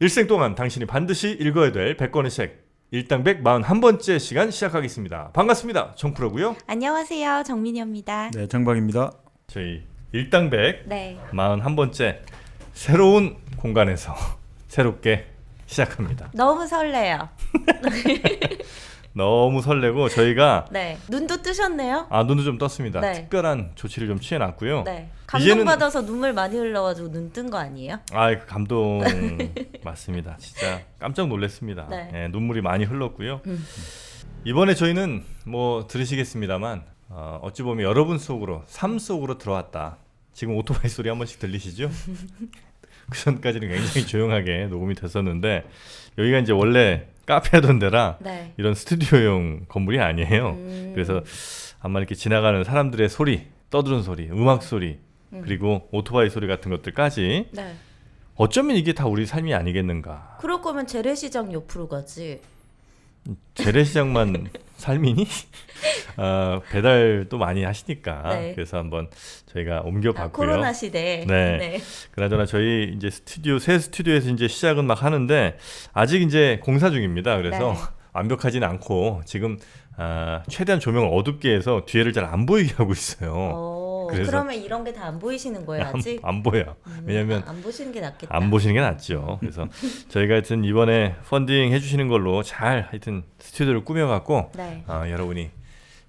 일생 동안 당신이 반드시 읽어야 될 100권의 책 일당백 41번째 시간 시작하겠습니다. 반갑습니다. 정프로고요. 안녕하세요. 정민희입니다. 네, 정박입니다. 저희 일당백 네. 41번째 새로운 공간에서 새롭게 시작합니다. 너무 설레요. 너무 설레고 저희가 네. 눈도 뜨셨네요. 눈도 좀 떴습니다. 네. 특별한 조치를 좀 취해놨고요. 네. 이제는 감동받아서 눈물 많이 흘러가지고 눈 뜬 거 아니에요? 그 감동 맞습니다. 진짜 깜짝 놀랐습니다. 네. 네, 눈물이 많이 흘렀고요. 이번에 저희는 뭐 들으시겠습니다만 어찌 보면 여러분 속으로 삶 속으로 들어왔다. 지금 오토바이 소리 한 번씩 들리시죠? 그 전까지는 굉장히 조용하게 녹음이 됐었는데 여기가 이제 원래 카페 하던 데라 네. 이런 스튜디오용 건물이 아니에요. 그래서 아마 이렇게 지나가는 사람들의 소리, 떠드는 소리, 음악 소리 그리고 오토바이 소리 같은 것들까지 네. 어쩌면 이게 다 우리 삶이 아니겠는가. 그럴 거면 재래시장 옆으로 가지. 재래시장만 삶이니? 배달도 많이 하시니까 네. 그래서 한번 저희가 옮겨봤고요. 코로나 시대. 네. 그나저나 저희 이제 새 스튜디오에서 이제 시작은 막 하는데 아직 이제 공사 중입니다. 그래서 네. 완벽하지는 않고 지금 최대한 조명을 어둡게 해서 뒤에를 잘 안 보이게 하고 있어요. 그래서 그러면 이런 게 다 안 보이시는 거예요, 아직? 안 보여. 왜냐면 안 보시는 게 낫겠다. 안 보시는 게 낫죠. 그래서 저희가 하여튼 이번에 펀딩 해주시는 걸로 잘 하여튼 스튜디오를 꾸며갖고 네. 여러분이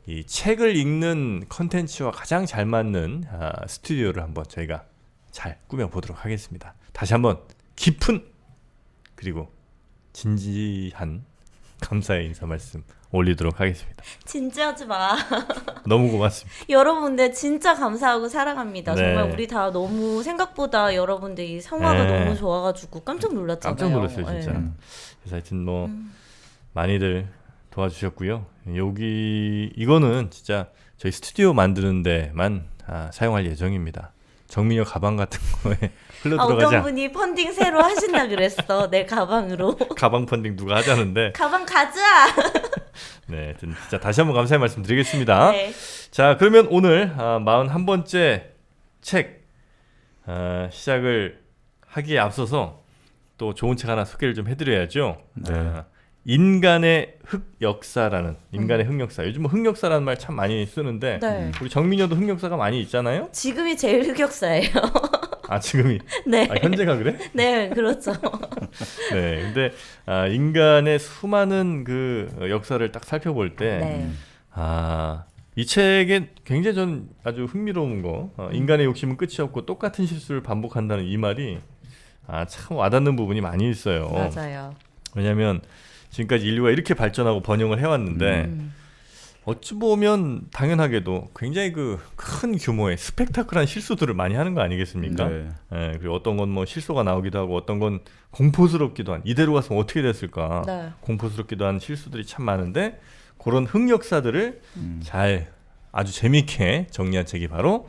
이 책을 읽는 컨텐츠와 가장 잘 맞는 스튜디오를 한번 저희가 잘 꾸며보도록 하겠습니다. 다시 한번 깊은 그리고 진지한 감사의 인사 말씀 올리도록 하겠습니다. 진지하지 마. 너무 고맙습니다. 여러분들 진짜 감사하고 사랑합니다. 네. 정말 우리 다 너무 생각보다 여러분들 이 성화가 네. 너무 좋아가지고 깜짝 놀랐잖아요. 깜짝 놀랐어요 진짜. 네. 그래서 하여튼 뭐 많이들 도와주셨고요. 이거는 진짜 저희 스튜디오 만드는 데만 사용할 예정입니다. 정민이 가방 같은 거에 흘러들어가지 어떤 분이 펀딩 새로 하신다 그랬어. 내 가방으로. 가방 펀딩 누가 하자는데 가방 가자. 네, 하여튼 진짜 다시 한번 감사의 말씀 드리겠습니다. 네. 자, 그러면 오늘 41번째 책 시작을 하기에 앞서서 또 좋은 책 하나 소개를 좀 해드려야죠. 네. 인간의 흑역사라는 인간의 흑역사. 요즘 뭐 흑역사라는 말 참 많이 쓰는데 네. 우리 정민여도 흑역사가 많이 있잖아요. 지금이 제일 흑역사예요. 지금이 네. 현재가 그래? 네, 그렇죠. 네, 근데 인간의 수많은 그 역사를 딱 살펴볼 때, 네. 이 책에 굉장히 전 아주 흥미로운 거, 인간의 욕심은 끝이 없고 똑같은 실수를 반복한다는 이 말이 참 와닿는 부분이 많이 있어요. 맞아요. 왜냐하면 지금까지 인류가 이렇게 발전하고 번영을 해왔는데 어찌 보면 당연하게도 굉장히 그 큰 규모의 스펙타클한 실수들을 많이 하는 거 아니겠습니까? 네. 예, 그리고 어떤 건 뭐 실수가 나오기도 하고 어떤 건 공포스럽기도 한 이대로 갔으면 어떻게 됐을까 네. 공포스럽기도 한 실수들이 참 많은데 그런 흑역사들을 잘 아주 재미있게 정리한 책이 바로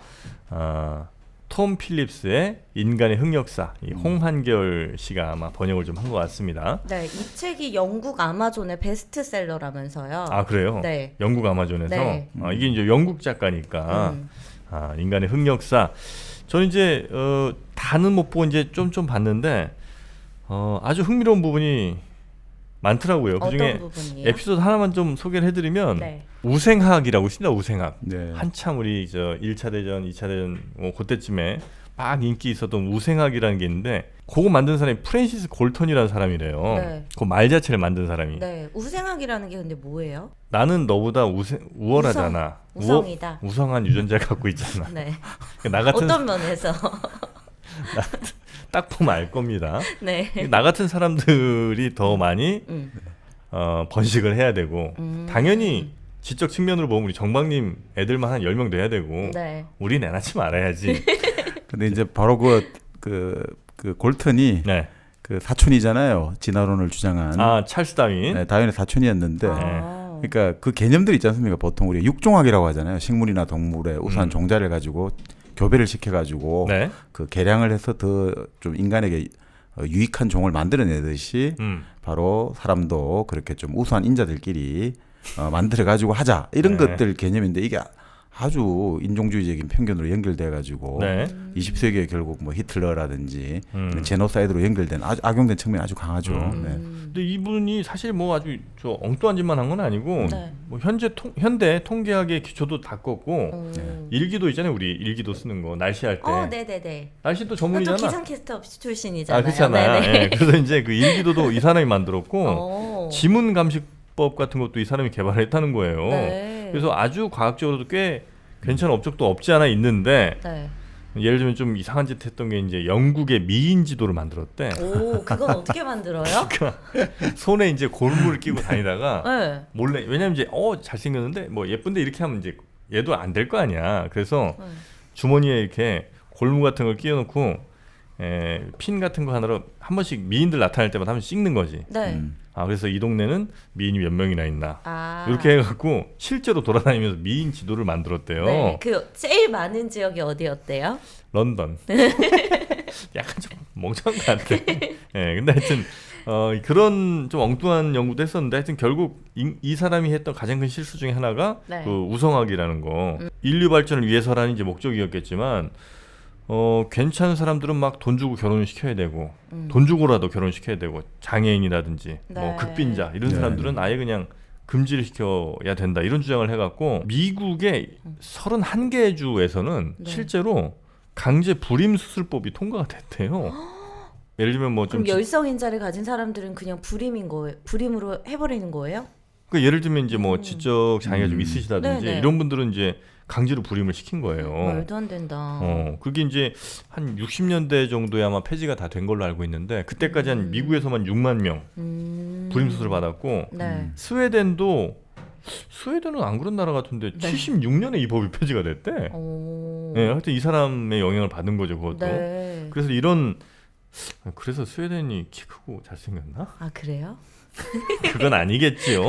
톰 필립스의 인간의 흑역사. 이 홍한결 씨가 아마 번역을 좀 한 것 같습니다. 네, 이 책이 영국 아마존의 베스트셀러라면서요. 그래요? 네. 영국 아마존에서 네. 이게 이제 영국 작가니까 인간의 흑역사. 저는 이제 다는 못 보고 이제 좀 봤는데 아주 흥미로운 부분이 많더라고요. 그중에 어떤 부분이에요? 에피소드 하나만 좀 소개를 해드리면 네. 우생학이라고 있습니다. 우생학. 네. 한참 우리 1차 대전, 2차 대전 그때쯤에 막 인기 있었던 우생학이라는 게 있는데 그거 만든 사람이 프랜시스 골턴이라는 사람이래요. 네. 그 말 자체를 만든 사람이. 네, 우생학이라는 게 근데 뭐예요? 나는 너보다 우월하잖아. 우성이다. 우성한 유전자 갖고 있잖아. 네. 나 같은 어떤 면에서? 딱 보면 알 겁니다. 네. 나 같은 사람들이 더 많이 번식을 해야 되고 당연히 지적 측면으로 보면 우리 정박님 애들만 한 10명 돼야 되고 네. 우린 애 낳지 말아야지. 근데 이제 바로 그 골턴이 네. 그 사촌이잖아요. 진화론을 주장한. 찰스 다윈. 네, 다윈의 사촌이었는데. 아. 그러니까 그 개념들 있지 않습니까? 보통 우리 육종학이라고 하잖아요. 식물이나 동물의 우수한 종자를 가지고 교배를 시켜가지고 네. 그 개량을 해서 더 좀 인간에게 유익한 종을 만들어내듯이 바로 사람도 그렇게 좀 우수한 인자들끼리 만들어가지고 하자 이런 네. 것들 개념인데 이게 아주 인종주의적인 편견으로 연결돼 가지고 네. 20세기에 결국 뭐 히틀러라든지 제노사이드로 연결된 아주 악용된 측면이 아주 강하죠. 네. 근데 이분이 사실 뭐 아주 저 엉뚱한 짓만 한 건 아니고 네. 뭐 현대 통계학의 기초도 다 껐고 네. 일기도 있잖아요. 우리 일기도 쓰는 거 날씨할 때. 네네네. 날씨도 또 전문이잖아. 기상캐스터 출신이잖아요. 그렇잖아요. 네네. 예, 그래서 이제 그 일기도도 이 사람이 만들었고 오. 지문 감식법 같은 것도 이 사람이 개발했다는 거예요. 네. 그래서 아주 과학적으로도 꽤 괜찮은 업적도 없지 않아 있는데 네. 예를 들면 좀 이상한 짓 했던 게 이제 영국의 미인 지도를 만들었대. 오, 그건 어떻게 만들어요? 손에 이제 고무를 끼고 다니다가 네. 몰래 왜냐면 이제 잘생겼는데 뭐 예쁜데 이렇게 하면 이제 얘도 안 될 거 아니야. 그래서 네. 주머니에 이렇게 골무 같은 걸 끼워놓고 핀 같은 거 하나로 한 번씩 미인들 나타날 때마다 한 번씩 찍는 거지. 네. 그래서 이 동네는 미인이 몇 명이나 있나 아. 이렇게 해갖고 실제로 돌아다니면서 미인 지도를 만들었대요. 네. 그 제일 많은 지역이 어디였대요? 런던. 약간 좀 멍청한 것 같아. 근데 하여튼 그런 좀 엉뚱한 연구도 했었는데 하여튼 결국 이 사람이 했던 가장 큰 실수 중에 하나가 네. 그 우성학이라는 거. 인류 발전을 위해서라는 이제 목적이었겠지만 괜찮은 사람들은 막 돈 주고 결혼을 시켜야 되고 돈 주고라도 결혼시켜야 되고 장애인이라든지 네. 뭐 극빈자 이런 네. 사람들은 아예 그냥 금지를 시켜야 된다 이런 주장을 해갖고 미국의 31개 주에서는 네. 실제로 강제 불임 수술법이 통과가 됐대요. 예를 들면 뭐 좀 그럼 열성인자를 가진 사람들은 그냥 불임인 거예요? 불임으로 해버리는 거예요? 예를 들면 이제 뭐 지적 장애가 좀 있으시다든지 네네. 이런 분들은 이제 강제로 불임을 시킨 거예요. 말도 안 된다. 그게 이제 한 60년대 정도에 아마 폐지가 다 된 걸로 알고 있는데 그때까지 한 미국에서만 6만 명 불임 수술을 받았고 네. 스웨덴은 안 그런 나라 같은데 76년에 이 법이 폐지가 됐대. 오. 하여튼 이 사람의 영향을 받은 거죠, 그것도. 네. 그래서 스웨덴이 키 크고 잘생겼나? 아 그래요? 그건 아니겠지요.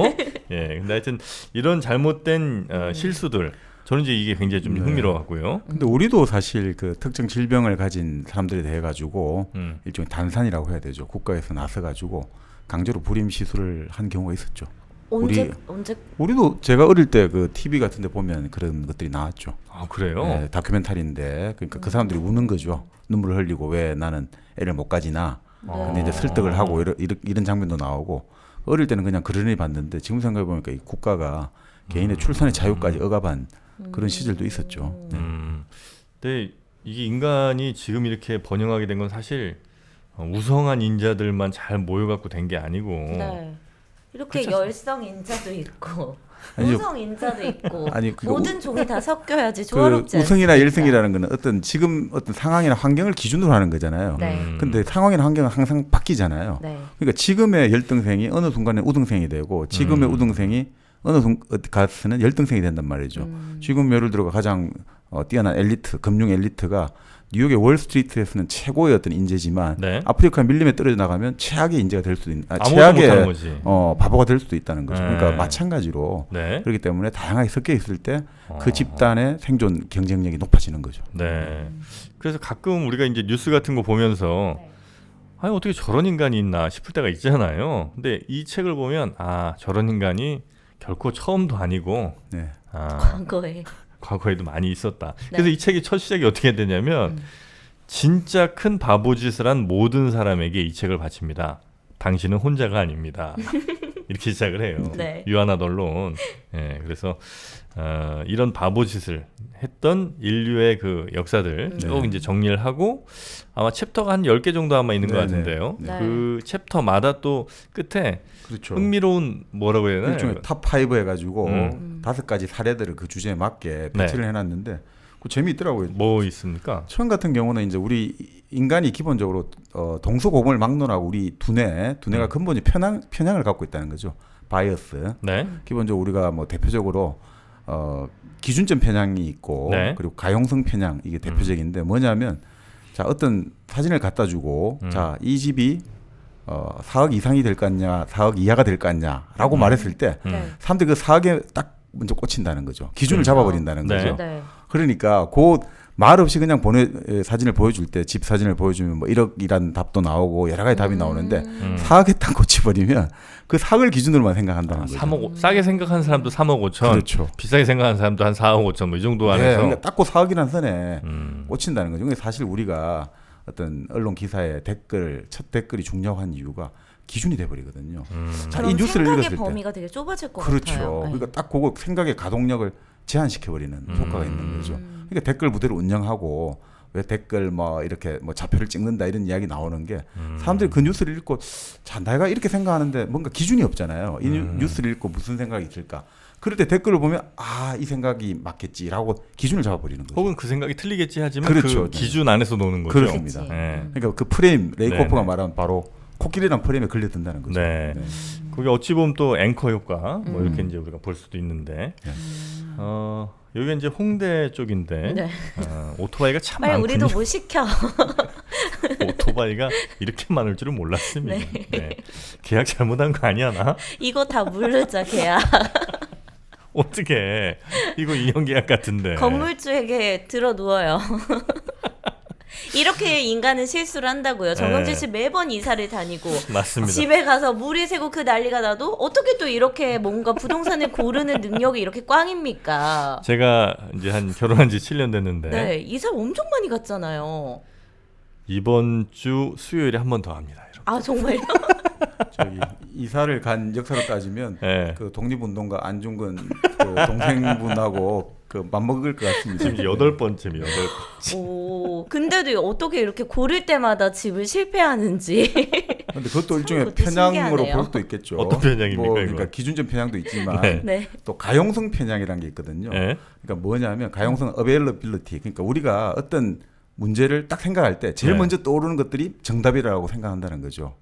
근데 하여튼 이런 잘못된 실수들 저는 이제 이게 굉장히 좀 흥미로웠고요. 근데 우리도 사실 그 특정 질병을 가진 사람들에 대해 가지고 일종의 단산이라고 해야 되죠. 국가에서 나서 가지고 강제로 불임 시술을 한 경우가 있었죠. 언제 우리도 제가 어릴 때 그 TV 같은 데 보면 그런 것들이 나왔죠. 아, 그래요? 네, 다큐멘터리인데 그러니까 그 사람들이 우는 거죠. 눈물을 흘리고 왜 나는 애를 못 가지나. 근데 이제 설득을 하고 이런 장면도 나오고 어릴 때는 그냥 그러니 봤는데 지금 생각해 보니까 이 국가가 개인의 출산의 자유까지 억압한 그런 시절도 있었죠. 네. 근데 이게 인간이 지금 이렇게 번영하게 된 건 사실 우성한 인자들만 잘 모여갖고 된 게 아니고 네. 이렇게 그쵸? 열성인자도 있고 아니요. 우성인자도 있고 아니, 그러니까 모든 종이 다 섞여야지 그 조화롭지 우성이나 않습니까? 열성이라는 거는 어떤 지금 어떤 상황이나 환경을 기준으로 하는 거잖아요. 네. 근데 상황이나 환경은 항상 바뀌잖아요. 네. 그러니까 지금의 열등생이 어느 순간에 우등생이 되고 지금의 우등생이 어느 가서는 열등생이 된단 말이죠. 지금 예를 들어 가장 뛰어난 엘리트, 금융 엘리트가 뉴욕의 월스트리트에서는 최고의 어떤 인재지만 네. 아프리카 밀림에 떨어져 나가면 최악의 인재가 될 수도 있는, 아무것도 최악의 못하는 거지. 바보가 될 수도 있다는 거죠. 네. 그러니까 마찬가지로 네. 그렇기 때문에 다양하게 섞여 있을 때 그 집단의 생존 경쟁력이 높아지는 거죠. 네. 그래서 가끔 우리가 이제 뉴스 같은 거 보면서 아니 어떻게 저런 인간이 있나 싶을 때가 있잖아요. 근데 이 책을 보면 저런 인간이 결코 처음도 아니고 네. 과거에 과거에도 많이 있었다. 네. 그래서 이 책의 첫 시작이 어떻게 되냐면 진짜 큰 바보짓을 한 모든 사람에게 이 책을 바칩니다. 당신은 혼자가 아닙니다. 이렇게 시작을 해요. 네. 유아나돌론. 그래서 이런 바보짓을 했던 인류의 그 역사들 쭉 이제 정리를 하고 아마 챕터가 한 10개 정도 아마 있는 것 네, 같은데요. 네. 그 챕터마다 또 끝에 그렇죠. 흥미로운 뭐라고 해야 되나요? 일종의 탑5 해가지고 5가지 사례들을 그 주제에 맞게 배치를 네. 해놨는데 그 재미있더라고요. 뭐 있습니까? 처음 같은 경우는 이제 우리 인간이 기본적으로 동서고금을 막론하고 우리 두뇌가 근본이 편향을 갖고 있다는 거죠. 바이어스. 네. 기본적으로 우리가 뭐 대표적으로 기준점 편향이 있고 네. 그리고 가용성 편향 이게 대표적인데 뭐냐면 자 어떤 사진을 갖다 주고 자 이 집이 4억 이상이 될 거 같냐 4억 이하가 될 거 같냐라고 말했을 때 네. 사람들이 그 4억에 딱 먼저 꽂힌다는 거죠. 기준을 잡아버린다는 네. 거죠. 네. 그러니까 그 말 없이 그냥 사진을 보여줄 때 집 사진을 보여주면 뭐 1억이라는 답도 나오고 여러 가지 답이 나오는데 4억에 딱 꽂혀버리면 그 4억을 기준으로만 생각한다는 거죠. 3억 싸게 생각하는 사람도 3억 5천, 그렇죠. 비싸게 생각하는 사람도 한 4억 5천 뭐 이 정도 안에서. 네, 그러니까 딱 그 4억이라는 선에 음. 꽂힌다는 거죠. 근데 사실 우리가 어떤 언론 기사에 첫 댓글이 중요한 이유가 기준이 돼버리거든요. 자, 그럼 이 뉴스를 생각의 읽었을 때 범위가 되게 좁아질 것 그렇죠. 같아요. 네. 그러니까 딱 그거 생각의 가동력을 제한시켜버리는 효과가 있는 거죠. 그러니까 댓글 무대로 운영하고 왜 댓글 뭐 이렇게 뭐 좌표를 찍는다 이런 이야기 나오는 게 사람들이 그 뉴스를 읽고 자 내가 이렇게 생각하는데 뭔가 기준이 없잖아요. 이 뉴스를 읽고 무슨 생각이 있을까? 그럴 때 댓글을 보면 이 생각이 맞겠지라고 기준을 잡아버리는 거죠. 혹은 그 생각이 틀리겠지 하지만 그렇죠. 그 기준 안에서 노는 거죠. 그렇습니다. 그치. 네. 그러니까 그 프레임 레이코프가 네네. 말한 바로 코끼리란 프레임에 걸려든다는 거죠. 네. 네. 그게 어찌 보면 또 앵커 효과 뭐 이렇게 이제 우리가 볼 수도 있는데 여기가 이제 홍대 쪽인데 네. 오토바이가 참 빨리 많군요. 우리도 뭐 시켜. 오토바이가 이렇게 많을 줄은 몰랐습니다. 네. 네. 계약 잘못한 거 아니야 나? 이거 다 물르자 걔야. 어떻게 이거 인형 계약 같은데. 건물주에게 들어 누워요. 이렇게 인간은 실수를 한다고요. 정영진 씨 매번 이사를 다니고 맞습니다. 집에 가서 물이 새고 그 난리가 나도 어떻게 또 이렇게 뭔가 부동산을 고르는 능력이 이렇게 꽝입니까? 제가 이제 한 결혼한 지 7년 됐는데 네, 이사 엄청 많이 갔잖아요. 이번 주 수요일에 한 번 더 합니다. 여러분. 아 정말요? 저기 이사를 간 역사로 따지면 네. 그 독립운동가 안중근 그 동생분하고 그 맞먹을 것 같습니다. 지금 8번째입니다. 8번째. 오, 근데도 어떻게 이렇게 고를 때마다 집을 실패하는지. 근데 그것도 일종의 그것도 편향으로 신기하네요. 볼 수도 있겠죠. 어떤 편향입니까, 뭐, 이거? 그러니까 기준적 편향도 있지만 네. 네. 또 가용성 편향이라는 게 있거든요. 네. 그러니까 뭐냐면 가용성 availability. 그러니까 우리가 어떤 문제를 딱 생각할 때 제일 네. 먼저 떠오르는 것들이 정답이라고 생각한다는 거죠.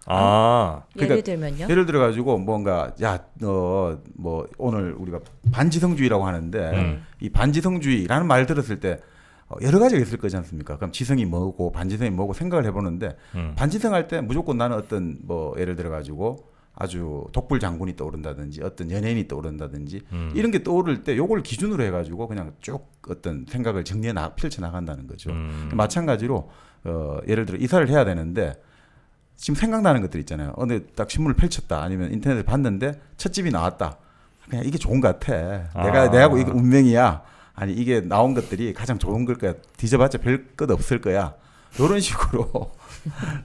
아, 그러니까 예를 들면요? 예를 들어 가지고 뭔가 너 뭐 오늘 우리가 반지성주의라고 하는데 이 반지성주의라는 말 들었을 때 여러 가지가 있을 거지 않습니까? 그럼 지성이 뭐고 반지성이 뭐고 생각을 해보는데 반지성 할 때 무조건 나는 어떤 뭐 예를 들어 가지고 아주 독불 장군이 떠오른다든지 어떤 연예인이 떠오른다든지 이런 게 떠오를 때 요걸 기준으로 해가지고 그냥 쭉 어떤 생각을 펼쳐 나간다는 거죠. 마찬가지로 예를 들어 이사를 해야 되는데 지금 생각나는 것들 있잖아요. 어느 딱 신문을 펼쳤다 아니면 인터넷을 봤는데 첫 집이 나왔다. 그냥 이게 좋은 것 같아. 내하고 이게 운명이야. 아니 이게 나온 것들이 가장 좋은 걸 거야. 뒤져봤자 별 것 없을 거야. 이런 식으로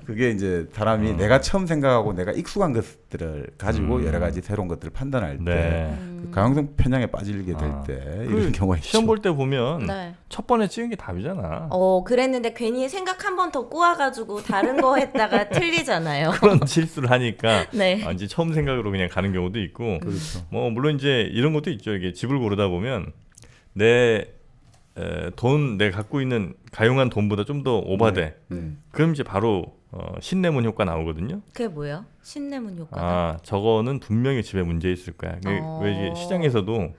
그게 이제 사람이 내가 처음 생각하고 내가 익숙한 것들을 가지고 여러 가지 새로운 것들을 판단할 때 네. 그 가용성 편향에 빠지게 될 때 이런 경우가 있죠. 시험 볼 때 보면 네. 첫 번에 찍은 게 답이잖아. 그랬는데 괜히 생각 한 번 더 꼬아가지고 다른 거 했다가 틀리잖아요. 그런 실수를 하니까 네. 이제 처음 생각으로 그냥 가는 경우도 있고 그렇죠. 뭐 물론 이제 이런 것도 있죠. 이게 집을 고르다 보면 내 내가 갖고 있는 가용한 돈보다 좀 더 오바돼. 그럼 이제 바로 신내문 효과 나오거든요. 그게 뭐예요? 신내문 효과가? 아 저거는 분명히 집에 문제 있을 거야. 왜 이게 시장에서도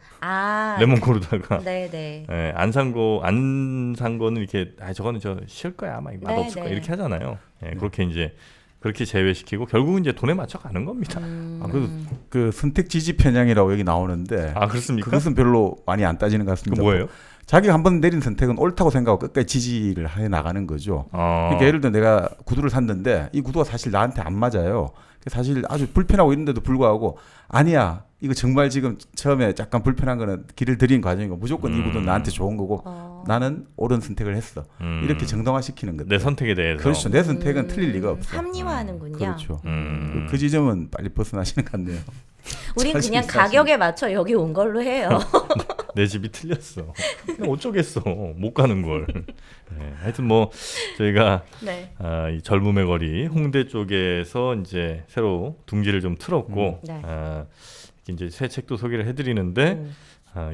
레몬 고르다가 네네. 안 산 거는 이렇게 저거는 저 쉴 거야 막 맛 네, 없을 거야 네. 이렇게 하잖아요. 그렇게 이제 그렇게 제외시키고 결국은 이제 돈에 맞춰 가는 겁니다. 그 선택 지지 편향이라고 여기 나오는데 그렇습니까? 그것은 별로 많이 안 따지는 것 그 같습니다. 뭐예요? 자기가 한번 내린 선택은 옳다고 생각하고 끝까지 지지를 해 나가는 거죠. 그러니까 예를 들어 내가 구두를 샀는데 이 구두가 사실 나한테 안 맞아요. 사실 아주 불편하고 이런데도 불구하고 아니야 이거 정말 지금 처음에 약간 불편한 거는 길을 들인 과정이고 무조건 이 구두는 나한테 좋은 거고 나는 옳은 선택을 했어. 이렇게 정당화시키는 거죠. 내 선택에 대해서. 그렇죠. 내 선택은 틀릴 리가 없어. 합리화하는군요. 그렇죠. 그 지점은 빨리 벗어나시는 것 같네요. 우린 사실 그냥 가격에 맞춰 여기 온 걸로 해요. 내 집이 틀렸어. 그냥 어쩌겠어. 못 가는 걸. 네, 하여튼 뭐 저희가 네. 이 젊음의 거리 홍대 쪽에서 이제 새로 둥지를 좀 틀었고 네. 이제 새 책도 소개를 해드리는데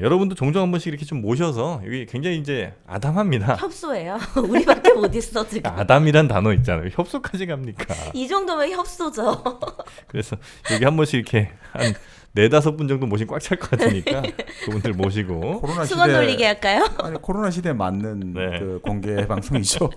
여러분도 종종 한 번씩 이렇게 좀 모셔서 여기 굉장히 이제 아담합니다. 협소해요. 우리밖에 못 있어 지금. 아담이란 단어 있잖아요. 협소까지 갑니까? 이 정도면 협소죠. 그래서 여기 한 번씩 이렇게 한 4-5분 정도 모시면 꽉 찰 것 같으니까 그분들 모시고 코로나 수건 돌리게 할까요? 아니 코로나 시대에 맞는 네. 그 공개 방송이죠.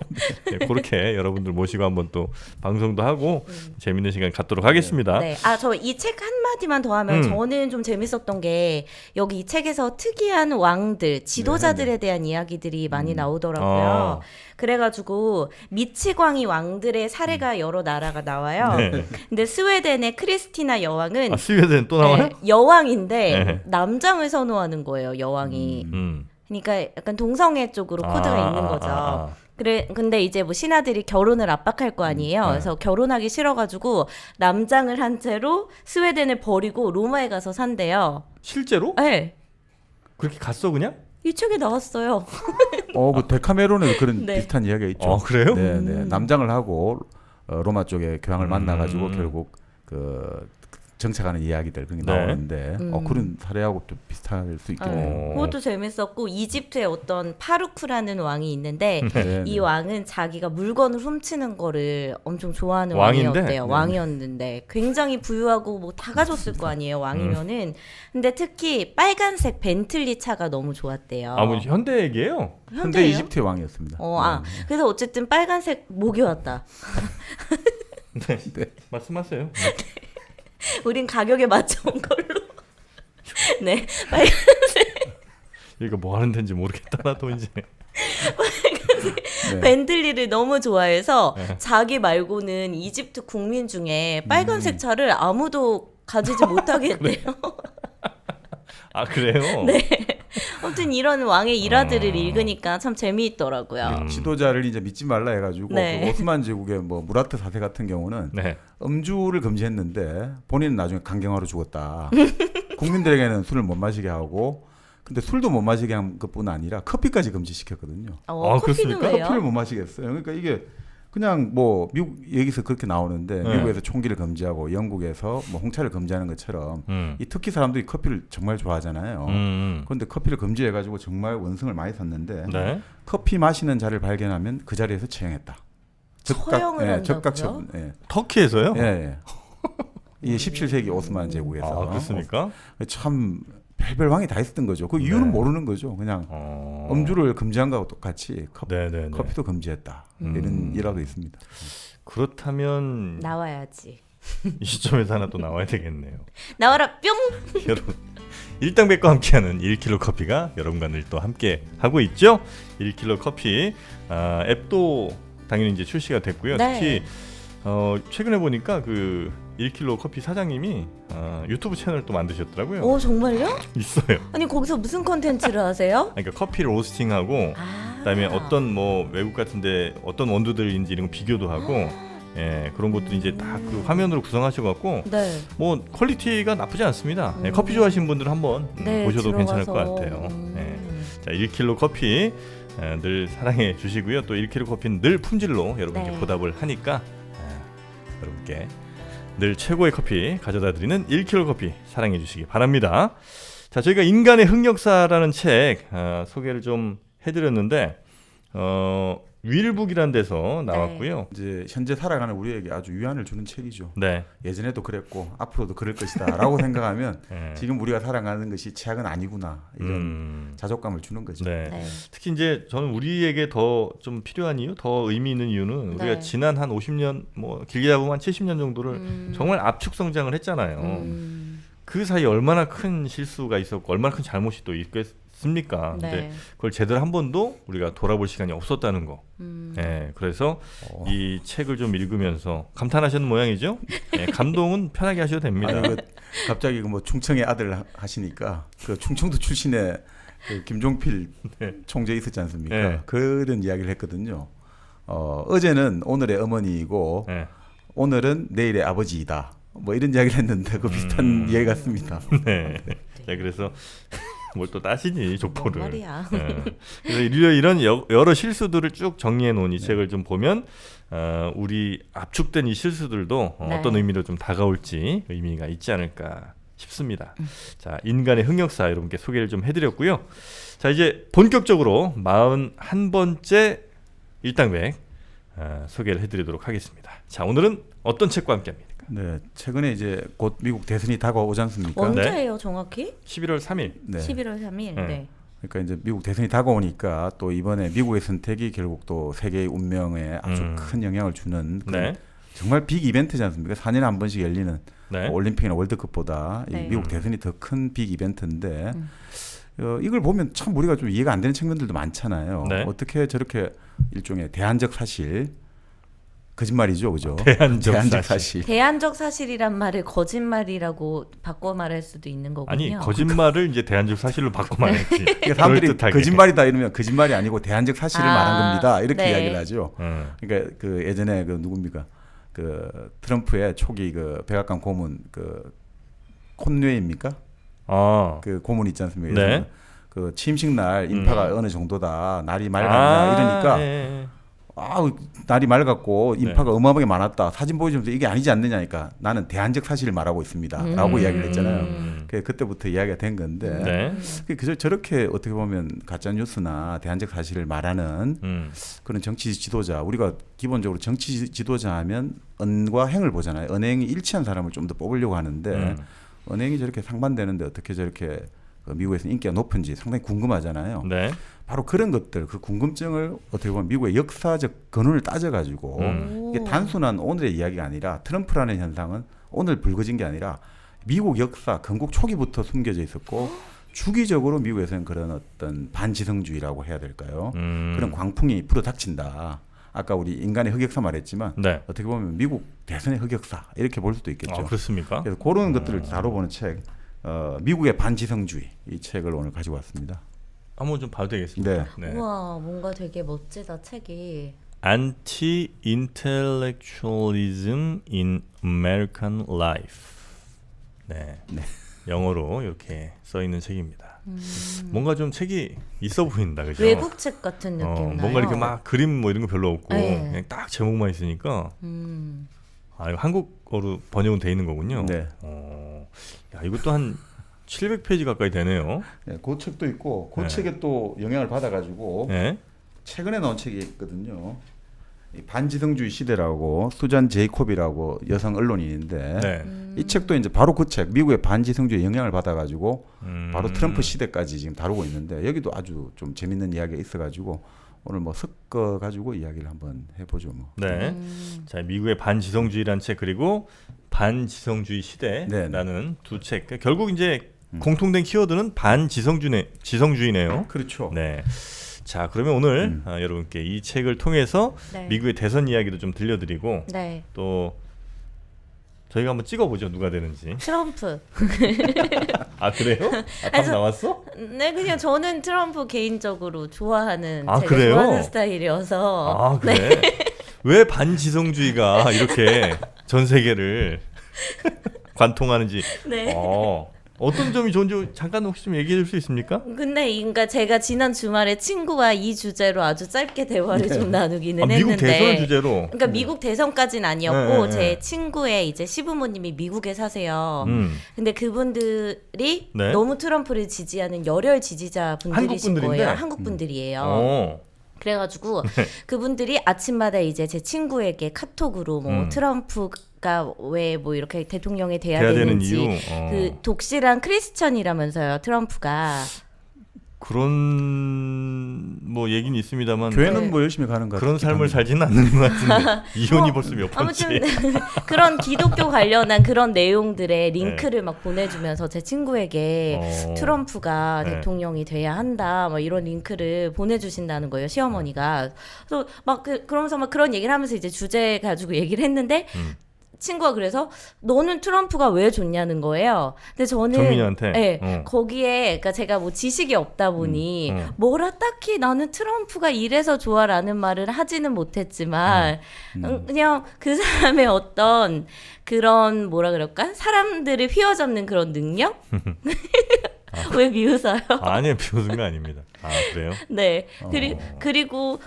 네, 그렇게 여러분들 모시고 한번 또 방송도 하고 재밌는 시간 갖도록 하겠습니다. 네. 아, 저 이 책 한마디만 더 하면 저는 좀 재밌었던 게 여기 이 책에서 특이한 왕들, 지도자들에 대한 이야기들이 많이 나오더라고요. 그래가지고 미치광이 왕들의 사례가 여러 나라가 나와요. 네. 근데 스웨덴의 크리스티나 여왕은 아, 스웨덴 또 나와요? 네, 여왕인데 네. 남장을 선호하는 거예요. 여왕이. 그러니까 약간 동성애 쪽으로 코드가 있는 거죠. 그래, 근데 이제 뭐 신하들이 결혼을 압박할 거 아니에요. 그래서 결혼하기 싫어가지고 남장을 한 채로 스웨덴을 버리고 로마에 가서 산대요. 실제로? 네, 그렇게 갔어 그냥? 이 책에 나왔어요. 그 데카메론에도 그런 네. 비슷한 이야기가 있죠. 그래요? 네, 네. 남장을 하고 로마 쪽에 교황을 만나가지고 결국 그 정착하는 이야기들 그런 게 네. 나오는데 그런 사례하고 또 비슷할 수 있겠네요. 그것도 재밌었고 이집트에 어떤 파루크라는 왕이 있는데 네, 이 네. 왕은 자기가 물건을 훔치는 거를 엄청 좋아하는 왕인데? 왕이었대요. 네. 왕이었는데 굉장히 부유하고 뭐 다 가졌을 거 아니에요. 왕이면은. 근데 특히 빨간색 벤틀리 차가 너무 좋았대요. 뭐 현대 얘기예요? 현대 현대예요? 이집트의 왕이었습니다. 그래서 어쨌든 빨간색 목이 왔다. 네. 말씀하세요. 우린 가격에 맞춰온 걸로. 네, 이거 뭐 하는 데인지 모르겠다 나도 이제. 네. 벤틀리를 너무 좋아해서 네. 자기 말고는 이집트 국민 중에 빨간색 차를 아무도 가지지 못하게 했대요. 아 그래요? 네. 아무튼 이런 왕의 일화들을 읽으니까 참 재미있더라고요. 지도자를 이제 믿지 말라 해가지고 네. 그 오스만 제국의 뭐 무라트 4세 같은 경우는 네. 음주를 금지했는데 본인은 나중에 강경화로 죽었다. 국민들에게는 술을 못 마시게 하고 근데 술도 못 마시게 한 것뿐 아니라 커피까지 금지시켰거든요. 커피는 그렇습니까? 왜요? 커피를 못 마시겠어요. 그러니까 이게 그냥 뭐 미국 얘기서 그렇게 나오는데 네. 미국에서 총기를 금지하고 영국에서 뭐 홍차를 금지하는 것처럼 이 터키 사람들이 커피를 정말 좋아하잖아요. 그런데 커피를 금지해가지고 정말 원성을 많이 샀는데 네. 커피 마시는 자를 발견하면 그 자리에서 처형했다. 처형을 한다고요? 적각 처분. 예. 터키에서요? 예, 예. 이게 17세기 오스만 제국에서 그렇습니까? 참 별별 왕이 다 있었던 거죠. 그 이유는 모르는 거죠. 그냥 음주를 금지한 거하고 똑같이 네네네. 커피도 금지했다. 이런 일화도 있습니다. 그렇다면 나와야지. 이 시점에서 하나 또 나와야 되겠네요. 나와라 뿅. 여러분 일당백과 함께하는 1kg 커피가 여러분과 늘 또 함께 하고 있죠. 1kg 커피 앱도 당연히 이제 출시가 됐고요. 네. 특히 최근에 보니까 그 1kg 커피 사장님이 유튜브 채널 또 만드셨더라고요. 오, 정말요? 있어요. 아니 거기서 무슨 컨텐츠를 하세요? 그러니까 커피 로스팅하고 그다음에 어떤 뭐 외국 같은데 어떤 원두들인지 이런 거 비교도 하고 예, 그런 것들 이제 다 그 화면으로 구성하셔갖고 네. 뭐 퀄리티가 나쁘지 않습니다. 예, 커피 좋아하시는 분들은 한번 네, 보셔도 괜찮을 들어가서. 것 같아요. 예. 자, 1kg 커피 늘 사랑해 주시고요. 또 1kg 커피는 늘 품질로 여러분께 네. 보답을 하니까 여러분께 늘 최고의 커피 가져다 드리는 1kg 커피 사랑해 주시기 바랍니다. 자, 저희가 인간의 흑역사라는 책 소개를 좀 해드렸는데 윌북이라는 데서 나왔고요. 이제 현재 살아가는 우리에게 아주 위안을 주는 책이죠. 네. 예전에도 그랬고 앞으로도 그럴 것이다라고 생각하면 네. 지금 우리가 살아가는 것이 최악은 아니구나 이런 자족감을 주는 거죠. 네. 네. 특히 이제 저는 우리에게 더 좀 필요한 이유, 더 의미 있는 이유는 우리가 네. 지난 한 50년, 뭐 길게 잡으면 한 70년 정도를 정말 압축 성장을 했잖아요. 그 사이 얼마나 큰 실수가 있었고 얼마나 큰 잘못이 또 있겠습니까? 네. 근데 그걸 제대로 한 번도 우리가 돌아볼 시간이 없었다는 거. 네, 그래서 이 책을 좀 읽으면서 감탄하시는 모양이죠. 네, 감동은 편하게 하셔도 됩니다. 아니, 갑자기 뭐 충청의 아들 하시니까 그 충청도 출신의 그 김종필 네. 총재 있었지 않습니까? 네. 그런 이야기를 했거든요. 어제는 오늘의 어머니이고 네. 오늘은 내일의 아버지이다. 뭐 이런 이야기를 했는데 그 비슷한 이야기 같습니다. 네. 자, 그래서 뭘 또 따시니 족보를. 뭔 말이야. 네. 그래서 이런 여러 실수들을 쭉 정리해 놓은 이 책을 좀 보면 우리 압축된 이 실수들도 네. 어떤 의미로 좀 다가올지 의미가 있지 않을까 싶습니다. 자, 인간의 흑역사 여러분께 소개를 좀 해드렸고요. 자, 이제 본격적으로 41번째 일당백 소개를 해드리도록 하겠습니다. 자, 오늘은 어떤 책과 함께합니까? 네, 최근에 이제 곧 미국 대선이 다가오지 않습니까? 언제예요, 정확히? 11월 3일. 네. 11월 3일. 네. 네. 그러니까 이제 미국 대선이 다가오니까 또 이번에 미국의 선택이 결국 또 세계의 운명에 아주 큰 영향을 주는 그런 네. 정말 빅 이벤트지 않습니까? 4년에 한 번씩 열리는 네. 올림픽이나 월드컵보다 이 네. 미국 대선이 더 큰 빅 이벤트인데 이걸 보면 참 우리가 좀 이해가 안 되는 측면들도 많잖아요. 네. 어떻게 저렇게 일종의 대안적 사실 거짓말이죠, 그죠? 대안적 사실. 사실. 대안적 사실이란 말을 거짓말이라고 바꿔 말할 수도 있는 거군요. 아니 거짓말을 이제 대안적 사실로 바꿔 말했지. 그러니까 사람들이 그럴듯하게. 거짓말이다 이러면 거짓말이 아니고 대안적 사실을 아, 말한 겁니다. 이렇게 네. 이야기를 하죠. 그러니까 그 예전에 그 누굽니까? 그 트럼프의 초기 그 백악관 고문 그 콘웨이입니까? 그 고문 있지 않습니까? 네. 예전에 그 취임식 날 인파가 어느 정도다 날이 맑았냐 이러니까 예. 날이 맑았고 인파가 네. 어마어마하게 많았다. 사진 보여주면서 이게 아니지 않느냐니까 나는 대안적 사실을 말하고 있습니다라고 이야기를 했잖아요. 그때부터 이야기가 된 건데 네. 그저 저렇게 어떻게 보면 가짜 뉴스나 대안적 사실을 말하는 그런 정치 지도자 우리가 기본적으로 정치 지도자 하면 언과 행을 보잖아요. 언행이 일치한 사람을 좀 더 뽑으려고 하는데 언행이 저렇게 상반되는데 어떻게 저렇게 그 미국에서 인기가 높은지 상당히 궁금하잖아요. 네. 바로 그런 것들, 그 궁금증을 어떻게 보면 미국의 역사적 근원을 따져가지고 이게 단순한 오늘의 이야기가 아니라 트럼프라는 현상은 오늘 불거진 게 아니라 미국 역사 건국 초기부터 숨겨져 있었고 주기적으로 미국에서는 그런 어떤 반지성주의라고 해야 될까요? 그런 광풍이 불어닥친다. 아까 우리 인간의 흑역사 말했지만 네. 어떻게 보면 미국 대선의 흑역사 이렇게 볼 수도 있겠죠. 아, 그렇습니까? 그래서 그런 것들을 다뤄보는 책, 미국의 반지성주의 이 책을 오늘 가지고 왔습니다. 한번 좀 봐도 되겠습니다. 네. 우와, 뭔가 되게 멋지다 책이. Anti-intellectualism in American Life. 네. 영어로 이렇게 써 있는 책입니다. 뭔가 좀 책이 있어 보인다, 그죠? 외국 책 같은 느낌 나요. 뭔가 이렇게 막 그림 뭐 이런 거 별로 없고 네. 그냥 딱 제목만 있으니까 이거 한국어로 번역은 돼 있는 거군요. 네. 야, 이것도 한 700페이지 가까이 되네요. 네, 그 책도 있고 그 네. 책에 또 영향을 받아가지고 네. 최근에 나온 책이 있거든요. 이 반지성주의 시대라고 수잔 제이콥이라고 여성 언론인인데 네. 이 책도 이제 바로 그 책 미국의 반지성주의 영향을 받아가지고 바로 트럼프 시대까지 지금 다루고 있는데 여기도 아주 좀 재밌는 이야기가 있어가지고 오늘 뭐 섞어 가지고 이야기를 한번 해보죠 뭐. 네. 자, 미국의 반지성주의라는 책 그리고 반지성주의 시대라는 두 책. 그러니까 결국 이제 공통된 키워드는 지성주의네요. 그렇죠. 네. 자, 그러면 오늘 여러분께 이 책을 통해서 네. 미국의 대선 이야기도 좀 들려드리고 네. 또 저희가 한번 찍어보죠, 누가 되는지. 트럼프. 아, 그래요? 답 나왔어? 네, 그냥 저는 트럼프 개인적으로 좋아하는 아, 제가 그래요? 좋아하는 스타일이어서. 아, 그래? 왜 반지성주의가 이렇게 전 세계를 관통하는지. 네. 어떤 점이 좋은지 잠깐 혹시 좀 얘기해 줄 수 있습니까? 근데 그러니까 제가 지난 주말에 친구와 이 주제로 아주 짧게 대화를 좀 나누기는 미국 했는데. 대선 주제로. 그러니까 미국 대선까지는 아니었고 네, 제 네. 친구의 이제 시부모님이 미국에 사세요. 음. 근데 그분들이 네. 너무 트럼프를 지지하는 열혈 지지자 분들이신 한국 분들인데? 거예요. 한국 분들이에요. 어. 그래가지고 그분들이 아침마다 이제 제 친구에게 카톡으로 뭐 트럼프가 왜 뭐 이렇게 대통령이 돼야 돼야 되는 되는지 이유. 그 독실한 크리스천이라면서요 트럼프가. 그런 뭐 얘기는 있습니다만 교회는 네. 뭐 열심히 가는 것 그런 같긴 삶을 합니다. 살지는 않는 것 같은데 이혼이 벌써 몇 번째. 아무튼 그런 기독교 관련한 그런 내용들의 링크를 막 보내주면서 제 친구에게 트럼프가 네. 대통령이 돼야 한다 뭐 이런 링크를 보내주신다는 거예요 시어머니가. 그래서 막 그러면서 막 그런 얘기를 하면서 이제 주제 가지고 얘기를 했는데 친구가 그래서 너는 트럼프가 왜 좋냐는 거예요. 근데 저는 정민이한테? 네, 거기에 그러니까 제가 뭐 지식이 없다 보니 뭐라 딱히 나는 트럼프가 이래서 좋아라는 말을 하지는 못했지만 그냥 그 사람의 어떤 그런 뭐라 그럴까 사람들을 휘어잡는 그런 능력? 왜 비웃어요? 아니요, 비웃은 거 아닙니다. 아, 그래요? 네. 그리고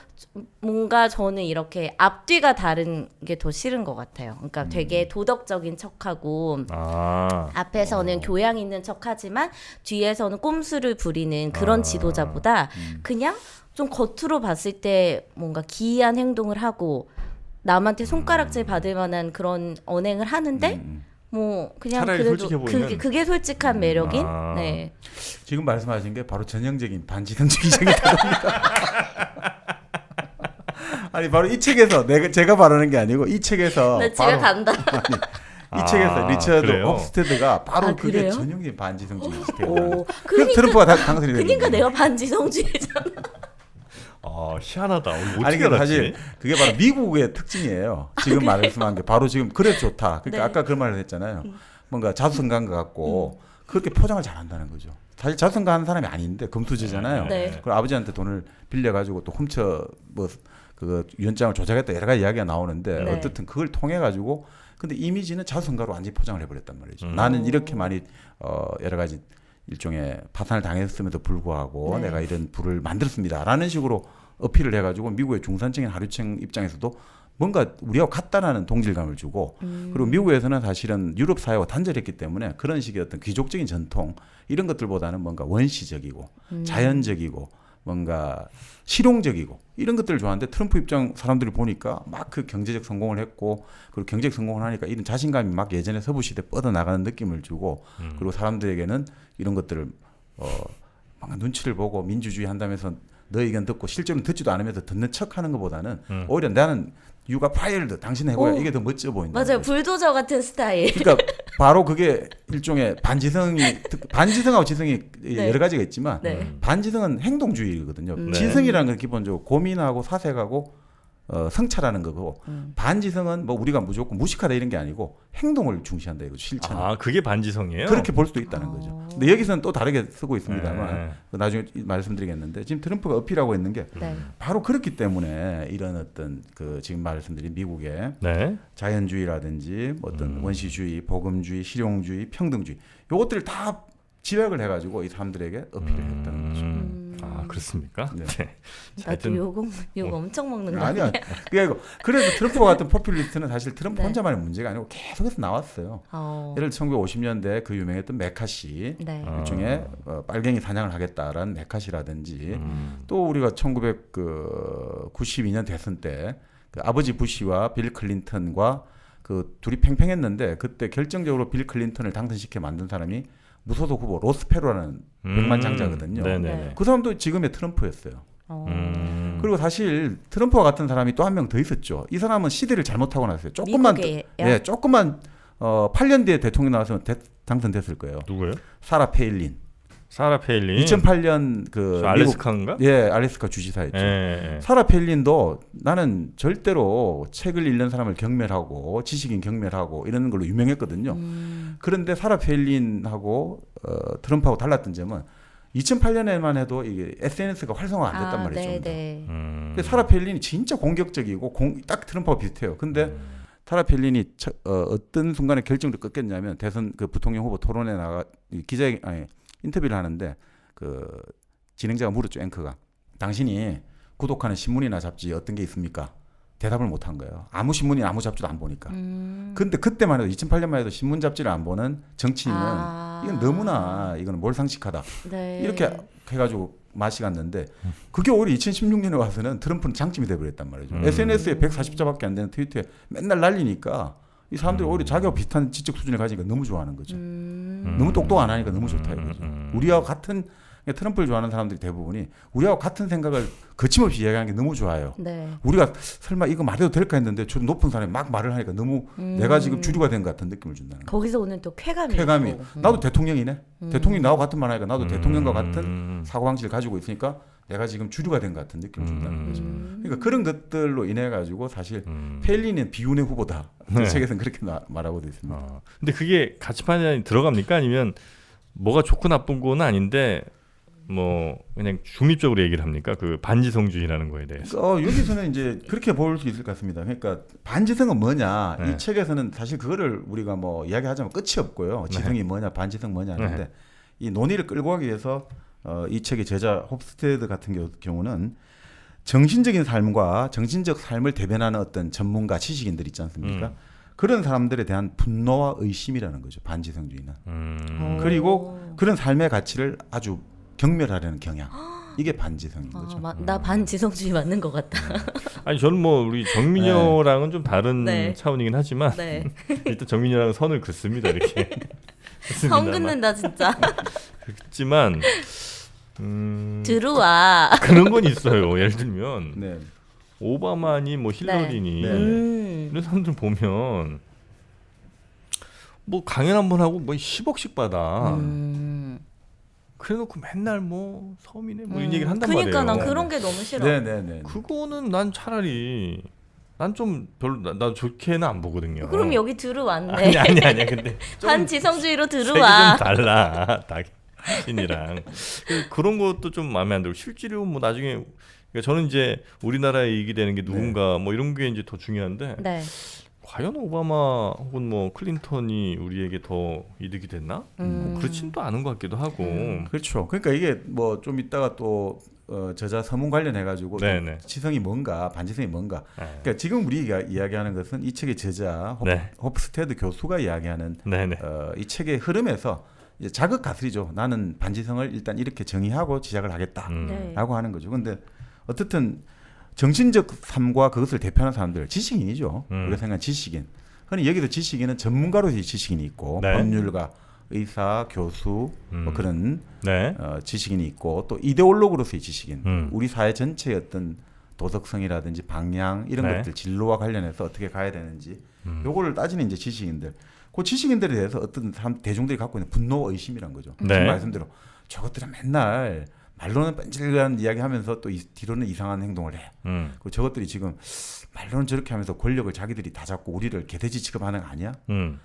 뭔가 저는 이렇게 앞뒤가 다른 게 더 싫은 것 같아요. 그러니까 되게 도덕적인 척하고 앞에서는 교양 있는 척하지만 뒤에서는 꼼수를 부리는 그런 지도자보다 그냥 좀 겉으로 봤을 때 뭔가 기이한 행동을 하고 남한테 손가락질 받을 만한 그런 언행을 하는데 뭐 그냥 차라리 그래도 솔직해 보이는. 그게 솔직한 매력인. 네. 지금 말씀하신 게 바로 전형적인 반지성주의적이다 겁니다. 아니 바로 이 책에서 제가 말하는 게 아니고 이 책에서 나 집에 간다. 이 책에서 리처드 그래요? 옥스테드가 바로 그게 그래요? 전형적인 반지성주의 오, 스타일이에요. 그래서 그러니까 트럼프가 당선이 된 그러니까 거예요. 내가 반지성주의잖아. 희한하다. 어떻게 아니 근데 알았지? 사실 그게 바로 미국의 특징이에요. 지금 말씀한 게 바로 지금 그래 좋다. 그러니까 네. 아까 그 말을 했잖아요. 뭔가 자수성가한 것 같고 그렇게 포장을 잘한다는 거죠. 사실 자수성가하는 사람이 아닌데 금수저잖아요. 네. 그리고 아버지한테 돈을 빌려가지고 또 훔쳐 뭐 그 유언장을 조작했다 여러 가지 이야기가 나오는데 네. 어쨌든 그걸 통해 가지고 근데 이미지는 자수성가로 완전히 포장을 해버렸단 말이죠. 음. 나는 이렇게 많이 여러 가지 일종의 파산을 당했음에도 불구하고 네. 내가 이런 부를 만들었습니다라는 식으로 어필을 해가지고 미국의 중산층인 하류층 입장에서도 뭔가 우리하고 같다라는 동질감을 주고 그리고 미국에서는 사실은 유럽 사회와 단절했기 때문에 그런 식의 어떤 귀족적인 전통 이런 것들보다는 뭔가 원시적이고 자연적이고 뭔가 실용적이고 이런 것들을 좋아하는데 트럼프 입장 사람들을 보니까 막 그 경제적 성공을 했고 그리고 경제적 성공을 하니까 이런 자신감이 막 예전에 서부 시대 뻗어나가는 느낌을 주고 그리고 사람들에게는 이런 것들을 막 눈치를 보고 민주주의 한다면서 너 의견 듣고 실제로는 듣지도 않으면서 듣는 척하는 것보다는 오히려 나는 유가 파이어드 당신 해고야 오. 이게 더 멋져 보인다. 맞아요. 불도저 같은 스타일. 그러니까 바로 그게 일종의 반지성하고 지성이 네. 여러 가지가 있지만 네. 반지성은 행동주의거든요. 네. 지성이라는 건 기본적으로 고민하고 사색하고 성찰하는 거고 반지성은 뭐 우리가 무조건 무식하다 이런 게 아니고 행동을 중시한다 이거죠. 실천. 그게 반지성이에요? 그렇게 볼 수도 있다는 거죠. 근데 여기서는 또 다르게 쓰고 있습니다만 네. 나중에 말씀드리겠는데 지금 트럼프가 어필하고 있는 게 네. 바로 그렇기 때문에 이런 어떤 그 지금 말씀드린 미국의 네. 자연주의라든지 어떤 원시주의, 복음주의, 실용주의, 평등주의 요것들을 다 집약을 해가지고 이 사람들에게 어필을 했다는 거죠. 그렇습니까? 네. 자, 나도 하여튼 요거 엄청 먹는 거 아니야. 그래서 트럼프 같은 포퓰리스트는 사실 트럼프 네. 혼자만의 문제가 아니고 계속해서 나왔어요. 예를 들어 1950년대 그 유명했던 메카시 네. 일종의 빨갱이 사냥을 하겠다라는 메카시라든지 또 우리가 1992년 대선 때 그 아버지 부시와 빌 클린턴과 그 둘이 팽팽했는데 그때 결정적으로 빌 클린턴을 당선시켜 만든 사람이 무소속 후보 로스페로라는 백만장자거든요. 네네. 그 사람도 지금의 트럼프였어요. 그리고 사실 트럼프와 같은 사람이 또 한 명 더 있었죠. 이 사람은 시대를 잘못하고 나왔어요. 조금만 미국에요? 예, 조금만 8년 뒤에 대통령 나와서 당선됐을 거예요. 누구예요? 사라 페일린. 사라 페일린. 2008년 그 저 알래스카인가? 예, 알래스카 주지사였죠. 예. 사라 페일린도 나는 절대로 책을 읽는 사람을 경멸하고 지식인 경멸하고 이러는 걸로 유명했거든요. 그런데 사라 페일린하고 트럼프하고 달랐던 점은 2008년에만 해도 이게 SNS가 활성화가 안 됐단 말이죠. 좀 더. 네. 근데 사라 페일린이 진짜 공격적이고 딱 트럼프와 비슷해요. 근데 사라 페일린이 어떤 순간에 결정을 꺾였냐면 대선 그 부통령 후보 토론에 나가 인터뷰를 하는데 그 진행자가 물었죠. 앵커가 당신이 구독하는 신문이나 잡지 어떤 게 있습니까? 대답을 못 한 거예요. 아무 신문이나 아무 잡지도 안 보니까. 근데 그때만 해도 2008년만 해도 신문 잡지를 안 보는 정치인은 이건 너무나 이건 몰상식하다. 네. 이렇게 해가지고 맛이 갔는데 그게 오히려 2016년에 와서는 트럼프는 장점이 돼버렸단 말이죠. SNS에 140자밖에 안 되는 트위터에 맨날 날리니까 이 사람들이 오히려 자기와 비슷한 지적 수준을 가지니까 너무 좋아하는 거죠. 너무 똑똑 안 하니까 너무 좋다 이거죠. 우리와 같은 트럼프를 좋아하는 사람들이 대부분이 우리하고 같은 생각을 거침없이 이야기하는 게 너무 좋아요. 네. 우리가 설마 이거 말해도 될까 했는데 저 높은 사람이 막 말을 하니까 너무 내가 지금 주류가 된 것 같은 느낌을 준다는 거예요. 거기서 오는 또 쾌감이 쾌감이 있고. 나도 대통령이네. 대통령이 나하고 같은 말 하니까 나도 대통령과 같은 사고방식을 가지고 있으니까 내가 지금 주류가 된 것 같은 느낌을 준다는 거죠. 그러니까 그런 것들로 인해 가지고 사실 페일린은 비운의 후보다. 네. 책에서는 그렇게 말하고 있습니다. 근데 그게 가치판에 들어갑니까? 아니면 뭐가 좋고 나쁜 건 아닌데 뭐 그냥 중립적으로 얘기를 합니까? 그 반지성주의라는 거에 대해서. 여기서는 이제 그렇게 볼 수 있을 것 같습니다. 그러니까 반지성은 뭐냐? 네. 이 책에서는 사실 그거를 우리가 뭐 이야기하자면 끝이 없고요. 지성이 뭐냐, 반지성 뭐냐 하는데 이 논의를 끌고 가기 위해서 이 책의 제자 홉스테드 같은 경우는 정신적인 삶과 정신적 삶을 대변하는 어떤 전문가, 지식인들 있지 않습니까? 그런 사람들에 대한 분노와 의심이라는 거죠. 반지성주의는. 그리고 그런 삶의 가치를 아주 경멸하려는 경향. 이게 반지성인 거죠. 나 반지성주의 맞는 것 같다. 아니 저는 뭐 우리 정민여랑은 좀 다른 네. 차원이긴 하지만 네. 일단 정민여랑은 선을 긋습니다 이렇게. 성 긋는다 진짜. 그렇지만 들어와. 그런 건 있어요. 예를 들면 네. 오바마니 뭐 힐러리니 네. 이런 사람들 보면 뭐 강연 한번 하고 뭐 10억씩 받아. 그래놓고 맨날 뭐 서민의 뭐 이런 얘기를 한단 그러니까 말이에요. 난 그런 게 너무 싫어. 네네네. 그거는 난 차라리 난 좀 별로 나 좋게는 안 보거든요. 그럼 여기 들어왔네. 아니야. 근데 반지성주의로 색이 들어와. 좀 달라. 당신이랑 그런 것도 좀 마음에 안 들고 실제로 뭐 나중에 그러니까 저는 이제 우리나라에 이익이 되는 게 누군가 뭐 이런 게 이제 더 중요한데 네. 과연 오바마 혹은 뭐 클린턴이 우리에게 더 이득이 됐나? 뭐 그렇진 또 않은 것 같기도 하고. 그렇죠. 그러니까 이게 뭐 좀 이따가 또 저자 서문 관련해 가지고 네네. 지성이 뭔가 반지성이 뭔가. 네. 그러니까 지금 우리가 이야기하는 것은 이 책의 저자 네. 호프스테드 교수가 이야기하는 네네. 이 책의 흐름에서 이제 자극 가슬이죠. 나는 반지성을 일단 이렇게 정의하고 시작을 하겠다라고 네. 하는 거죠. 근데 어떻든 정신적 삶과 그것을 대표하는 사람들 지식인이죠. 우리가 생각하는 지식인. 그러니 여기도 지식인은 전문가로서의 지식인이 있고 네. 법률가, 의사, 교수 뭐 그런 네. 지식인이 있고 또 이데올로그로서의 지식인. 우리 사회 전체의 어떤 도덕성이라든지 방향 이런 네. 것들 진로와 관련해서 어떻게 가야 되는지 요거를 따지는 이제 지식인들. 그 지식인들에 대해서 어떤 사람 대중들이 갖고 있는 분노 의심이란 거죠. 네. 지금 말씀대로 저것들은 맨날 말로는 뺀질한 이야기하면서 또 뒤로는 이상한 행동을 해. 그 저것들이 지금 말로는 저렇게 하면서 권력을 자기들이 다 잡고 우리를 개돼지 취급하는 거 아니야?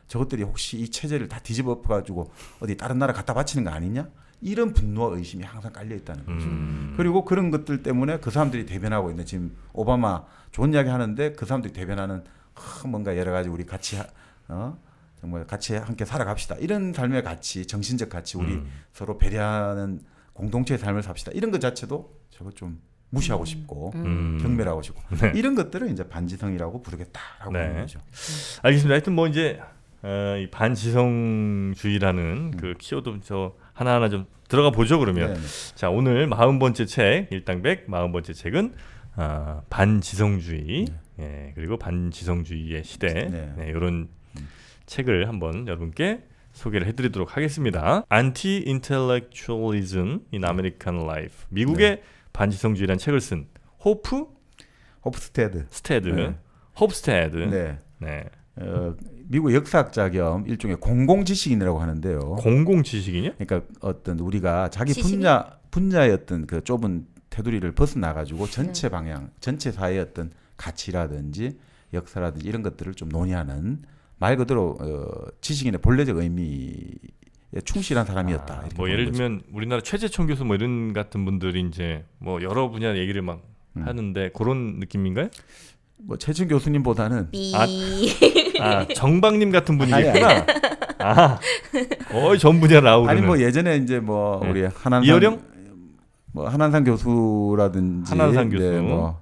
저것들이 혹시 이 체제를 다 뒤집어 엎어가지고 어디 다른 나라 갖다 바치는 거 아니냐? 이런 분노와 의심이 항상 깔려 있다는 거죠. 그리고 그런 것들 때문에 그 사람들이 대변하고 있는 지금 오바마 좋은 이야기 하는데 그 사람들이 대변하는 뭔가 여러 가지 우리 같이 정말 같이 함께 살아갑시다. 이런 삶의 가치, 정신적 가치, 우리 서로 배려하는 공동체의 삶을 삽시다. 이런 것 자체도 저거 좀 무시하고 싶고 경멸하고 싶고 네. 이런 것들을 이제 반지성이라고 부르겠다라고 네. 하는 거죠. 알겠습니다. 하여튼 뭐 이제 이 반지성주의라는 그 키워드 저 하나하나 좀 들어가 보죠 그러면. 네. 자 오늘 40번째 책 일당백 40번째 책은 반지성주의 예, 그리고 반지성주의의 시대 네. 네, 이런 책을 한번 여러분께 소개를 해드리도록 하겠습니다. Anti-Intellectualism in American Life. 미국의 반지성주의라는 책을 쓴 호프스테드. 스테드, 네. 홉스테드. 네. 네. 미국 역사학자 겸 일종의 공공 지식인이라고 하는데요. 공공 지식이냐? 그러니까 어떤 우리가 자기 지식인? 분야의 어떤 그 좁은 테두리를 벗어나 가지고 전체 방향, 전체 사회의 어떤 가치라든지 역사라든지 이런 것들을 좀 논의하는 말 그대로 지식인의 본래적 의미에 충실한 사람이었다. 이렇게 뭐 보는 예를 거죠. 들면 우리나라 최재천 교수 뭐 이런 같은 분들이 이제 뭐 여러 분야 얘기를 막 하는데 그런 느낌인가요? 뭐 최준 교수님보다는 삐. 정박님 같은 아니, 분이겠구나. 거의 전 분야를 아우르는. 아니 뭐 예전에 이제 뭐 네. 우리 한한상 이어령? 뭐 한한상 교수라든지 한한상 교수.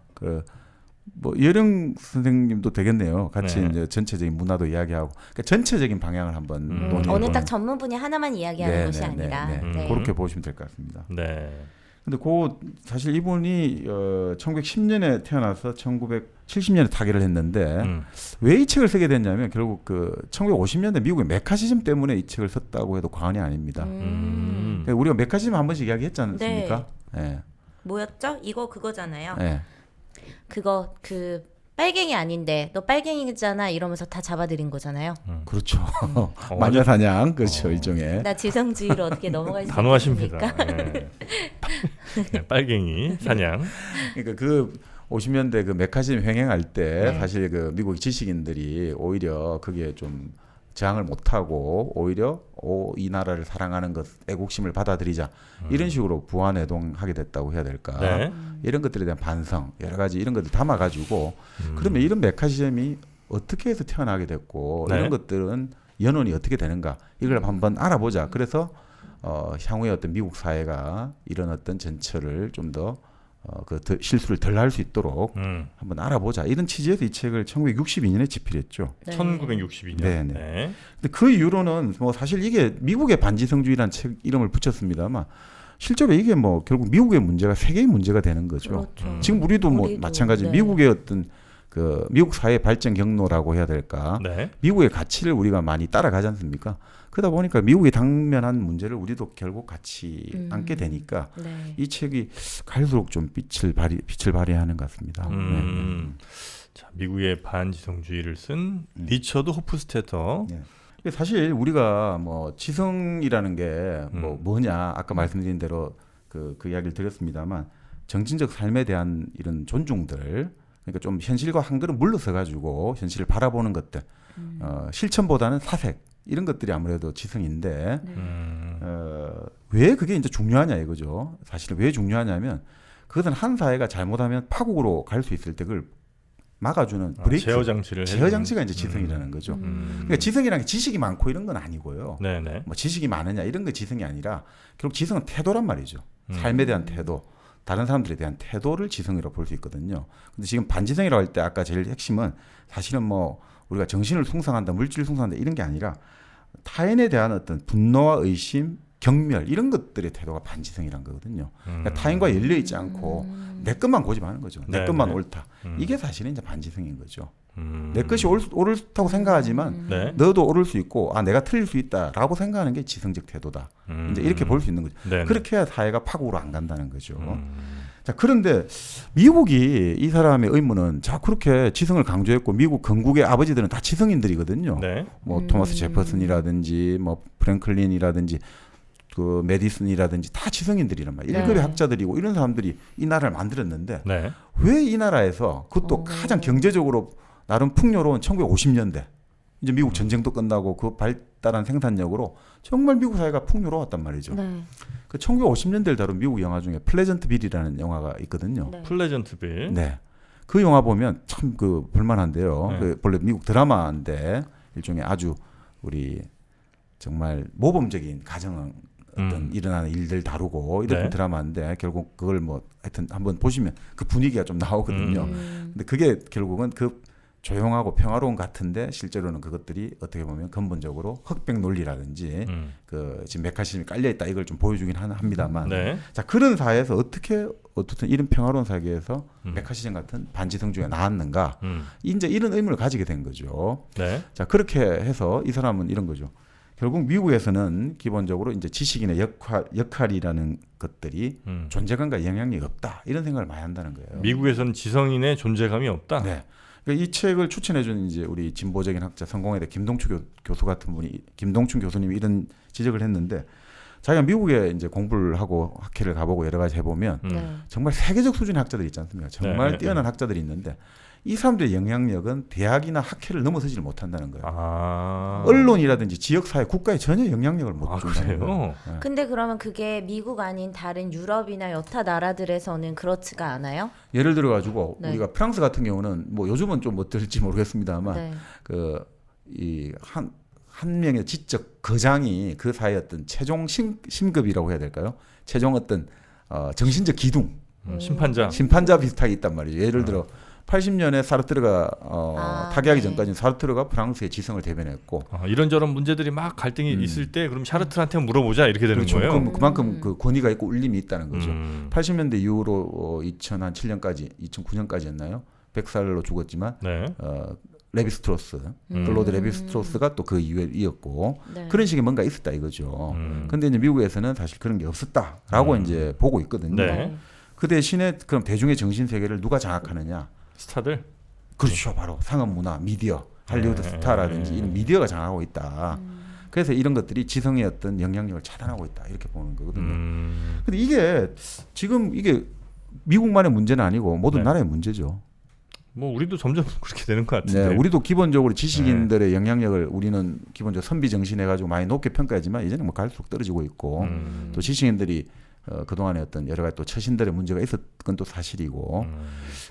뭐 이어령 선생님도 되겠네요. 같이 네. 이제 전체적인 문화도 이야기하고 그러니까 전체적인 방향을 한번 논의해 어느 보는. 딱 전문 분야 하나만 이야기하는 것이 아니라. 네. 그렇게 보시면 될 것 같습니다. 네. 근데 사실 이분이 1910년에 태어나서 1970년에 타계를 했는데 왜 이 책을 쓰게 됐냐면 결국 그 1950년대 미국의 메카시즘 때문에 이 책을 썼다고 해도 과언이 아닙니다. 그러니까 우리가 메카시즘 한 번씩 이야기했지 않습니까? 네. 뭐였죠? 이거 그거잖아요. 네. 그거 빨갱이 아닌데 너 빨갱이잖아 이러면서 다 잡아들인 거잖아요. 그렇죠. 마녀 사냥 그렇죠 일종의. 나 지성주의로 어떻게 넘어갈 수 단호하십니다. 있습니까? 네. 네, 빨갱이 사냥. 그러니까 그 50년대 그 메카시즘 횡행할 때 네. 사실 그 미국 지식인들이 오히려 그게 좀 저항을 못하고 오히려 이 나라를 사랑하는 것 애국심을 받아들이자 이런 식으로 부안해동하게 됐다고 해야 될까. 네. 이런 것들에 대한 반성 여러 가지 이런 것들 담아가지고 그러면 이런 메카시즘이 어떻게 해서 태어나게 됐고 네. 이런 것들은 연원이 어떻게 되는가 이걸 한번 알아보자. 그래서 향후에 어떤 미국 사회가 이런 어떤 전철을 좀 더 실수를 덜 할 수 있도록 한번 알아보자. 이런 취지에서 이 책을 1962년에 집필했죠. 네. 1962년. 네, 네. 네. 근데 그 이후로는 뭐 사실 이게 미국의 반지성주의라는 책 이름을 붙였습니다만 실제로 이게 뭐 결국 미국의 문제가 세계의 문제가 되는 거죠. 그렇죠. 지금 우리도 뭐 우리도, 마찬가지 네. 미국의 어떤 그 미국 사회 발전 경로라고 해야 될까? 네. 미국의 가치를 우리가 많이 따라가지 않습니까? 그러다 보니까 미국이 당면한 문제를 우리도 결국 같이 안게 되니까 네. 이 책이 갈수록 좀 빛을 발휘하는 것 같습니다. 자, 미국의 반지성주의를 쓴 리처드 호프스테터. 네. 근데 사실 우리가 뭐 지성이라는 게 뭐냐 아까 말씀드린 대로 그 이야기를 드렸습니다만 정신적 삶에 대한 이런 존중들 그러니까 좀 현실과 한 걸음 물러서 가지고 현실을 바라보는 것들 실천보다는 사색 이런 것들이 아무래도 지성인데 왜 그게 이제 중요하냐 이거죠. 사실은 왜 중요하냐면 그것은 한 사회가 잘못하면 파국으로 갈 수 있을 때 그걸 막아주는 브레이크 제어 장치를 제어 장치가 이제 지성이라는 거죠. 그러니까 지성이라는 게 지식이 많고 이런 건 아니고요. 네네. 뭐 지식이 많으냐 이런 게 지성이 아니라 결국 지성은 태도란 말이죠. 삶에 대한 태도, 다른 사람들에 대한 태도를 지성이라고 볼 수 있거든요. 근데 지금 반지성이라고 할 때 아까 제일 핵심은 사실은 뭐 우리가 정신을 숭상한다, 물질을 숭상한다 이런 게 아니라 타인에 대한 어떤 분노와 의심, 경멸 이런 것들의 태도가 반지성이란 거거든요. 그러니까 타인과 열려 있지 않고 내 것만 고집하는 거죠. 내 네, 것만 네. 옳다. 이게 사실은 이제 반지성인 거죠. 내 것이 옳다고 생각하지만 네. 너도 옳을 수 있고 내가 틀릴 수 있다라고 생각하는 게 지성적 태도다. 이제 이렇게 볼 수 있는 거죠. 네네. 그렇게 해야 사회가 파국으로 안 간다는 거죠. 자, 그런데 미국이 이 사람의 의문은 자 그렇게 지성을 강조했고 미국 건국의 아버지들은 다 지성인들이거든요. 네. 뭐 토마스 제퍼슨이라든지 뭐 프랭클린이라든지 그 메디슨이라든지 다 지성인들이란 말이에요. 네. 1급의 학자들이고 이런 사람들이 이 나라를 만들었는데 네. 왜 이 나라에서 그것도 가장 경제적으로 나름 풍요로운 1950년대 이제 미국 전쟁도 끝나고 그 발달한 생산력으로 정말 미국 사회가 풍요로웠단 말이죠. 네. 그 1950년대를 다룬 미국 영화 중에 플레전트 빌이라는 영화가 있거든요. 네. 플레전트빌. 네. 그 영화 보면 참 그 볼만한데요. 네. 그 원래 미국 드라마인데 일종의 아주 우리 정말 모범적인 가정 어떤 일어나는 일들 다루고 이런 네. 드라마인데 결국 그걸 뭐 하여튼 한번 보시면 그 분위기가 좀 나오거든요. 근데 그게 결국은 그 조용하고 평화로운 같은데 실제로는 그것들이 어떻게 보면 근본적으로 흑백 논리라든지 그 지금 메카시즘이 깔려 있다 이걸 좀 보여주긴 합니다만 네. 자 그런 사회에서 어떻든 이런 평화로운 사회에서 메카시즘 같은 반지성주의가 나왔는가 이제 이런 의문을 가지게 된 거죠. 네. 자 그렇게 해서 이 사람은 이런 거죠. 결국 미국에서는 기본적으로 이제 지식인의 역할이라는 것들이 존재감과 영향력이 없다 이런 생각을 많이 한다는 거예요. 미국에서는 지성인의 존재감이 없다. 네. 그러니까 이 책을 추천해준 이제 우리 진보적인 학자 성공회대 김동춘 교수 같은 분이 김동춘 교수님이 이런 지적을 했는데 자기가 미국에 이제 공부를 하고 학회를 가보고 여러 가지 해보면 네. 정말 세계적 수준의 학자들이 있지 않습니까? 정말 네, 뛰어난 학자들이 있는데 이 사람들의 영향력은 대학이나 학회를 넘어서지를 못한다는 거예요. 언론이라든지 지역사회, 국가에 전혀 영향력을 못 준다는 그래요? 거예요. 네. 근데 그러면 그게 미국 아닌 다른 유럽이나 여타 나라들에서는 그렇지가 않아요? 예를 들어 가지고 네. 우리가 프랑스 같은 경우는 뭐 요즘은 좀 어떨지 모르겠습니다만 네. 그 이 한 명의 지적 거장이 그 사회의 어떤 최종 심급이라고 해야 될까요? 최종 어떤 정신적 기둥 심판자 비슷하게 있단 말이에요. 예를 들어 80년에 사르트르가 타계하기 네. 전까지는 사르트르가 프랑스의 지성을 대변했고 이런저런 문제들이 막 갈등이 있을 때 그럼 샤르트한테 물어보자 이렇게 되는 그렇죠. 거예요. 그만큼 그 권위가 있고 울림이 있다는 거죠. 80년대 이후로 2007년까지 2009년까지였나요? 100살로 죽었지만 네. 레비스트로스, 클로드 레비스트로스가 또 그 이후에 이었고 네. 그런 식의 뭔가 있었다 이거죠. 근데 이제 미국에서는 사실 그런 게 없었다라고 이제 보고 있거든요. 네. 그 대신에 그럼 대중의 정신 세계를 누가 장악하느냐? 스타들. 그렇죠, 바로 상업 문화, 미디어, 할리우드 스타라든지 이런 미디어가 장악하고 있다. 그래서 이런 것들이 지성의 어떤 영향력을 차단하고 있다 이렇게 보는 거거든요. 근데 이게 지금 이게 미국만의 문제는 아니고 모든 네. 나라의 문제죠. 뭐 우리도 점점 그렇게 되는 것 같은데. 네, 우리도 기본적으로 지식인들의 영향력을 우리는 기본적으로 선비 정신 해가지고 많이 높게 평가하지만 이제는 뭐 갈수록 떨어지고 있고 또 지식인들이 그동안에 어떤 여러 가지 또 처신들의 문제가 있었건 또 사실이고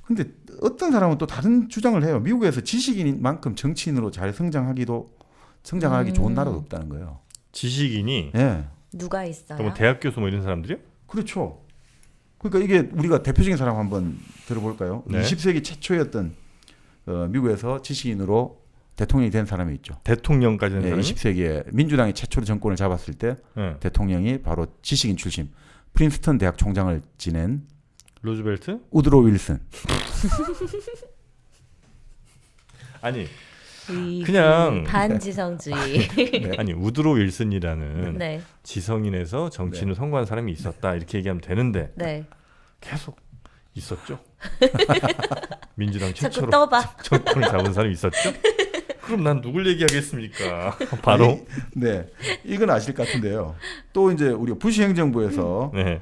근데 어떤 사람은 또 다른 주장을 해요. 미국에서 지식인만큼 정치인으로 잘 성장하기 좋은 나라도 없다는 거예요. 지식인이 예. 누가 있어요? 뭐 대학 교수 뭐 이런 사람들이요? 그렇죠. 그러니까 이게 우리가 대표적인 사람 한번 들어볼까요? 네. 20세기 최초의 어떤 미국에서 지식인으로 대통령이 된 사람이 있죠. 대통령까지 된 네, 사람이? 20세기에 민주당이 최초로 정권을 잡았을 때 네. 대통령이 바로 지식인 출신 프린스턴 대학 총장을 지낸 로즈벨트? 우드로 윌슨. 아니 이 그냥- 반지성주의. 네. 아니 우드로 윌슨이라는 네, 지성인에서 정치인을 선고한 사람이 있었다 이렇게 얘기하면 되는데 네. 계속 있었죠. 민주당 자꾸 최초로 떠봐. 정권을 잡은 사람이 있었죠. 그럼 난 누굴 얘기하겠습니까? 바로 네, 이건 아실 것 같은데요. 또 이제 우리가 부시 행정부에서 네.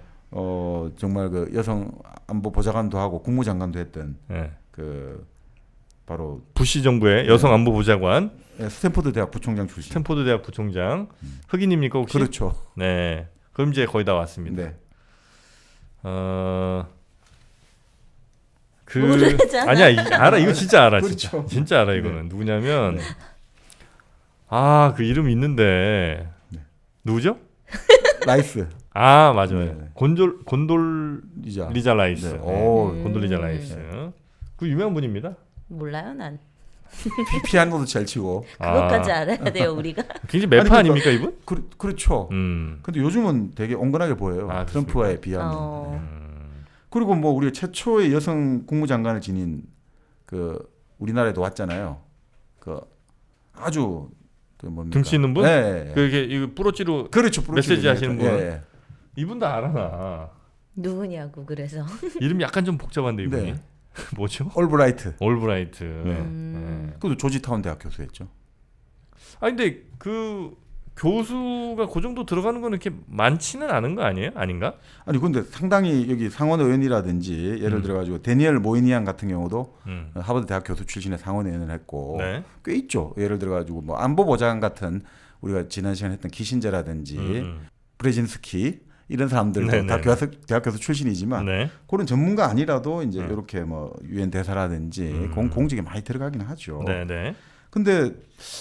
정말 그 여성 안보 보좌관도 하고 국무장관도 했던 네. 그 바로 부시 정부의 여성 안보 보좌관, 스탠포드 대학 부총장 출신. 스탠포드 대학 부총장 흑인입니까 혹시? 그렇죠. 네. 그럼 이제 거의 다 왔습니다. 네. 모르잖아. 아니야 알아 이거 진짜 알아 그렇죠. 진짜 진짜 알아 이거는 누구냐면 네. 그 이름 있는데 네. 누구죠? 라이스 맞아요. 네. 곤돌리자 리자. 라이스. 네. 네. 오, 곤돌리자 라이스. 그 유명한 분입니다. 몰라요, 난. 피아노도 잘 치고. 그것까지 알아야 돼요, 우리가. 굉장히 매파 아니, 아닙니까 이분? 그렇죠. 근데 요즘은 되게 온건하게 보여요. 아, 트럼프와에 비하면. 어. 그리고 뭐 우리가 최초의 여성 국무장관을 지닌 그 우리나라에도 왔잖아요. 그 아주 그 뭡니까? 등치 있는 분? 네. 그게 이거 뿌러지로 그렇죠. 메시지 하시는 분. 예. 이분도 알아나. 누구냐고 그래서. 이름이 약간 좀 복잡한데 이분이. 네. 뭐죠? 올브라이트. 올브라이트. 네. 그것도 조지타운 대학 교수였죠. 근데 그 교수가 그 정도 들어가는 거는 이렇게 많지는 않은 거 아니에요? 아닌가? 아니 근데 상당히 여기 상원 의원이라든지 예를 들어 가지고 데니엘 모이니안 같은 경우도 하버드 대학 교수 출신의 상원 의원을 했고 네. 꽤 있죠. 예를 들어 가지고 뭐 안보 보좌관 같은 우리가 지난 시간에 했던 키신저라든지 브레진스키 이런 사람들도 네네. 다 대학 교수 출신이지만 네. 그런 전문가 아니라도 이제 이렇게 뭐 유엔 대사라든지 공직에 많이 들어가긴 하죠. 네, 네. 근데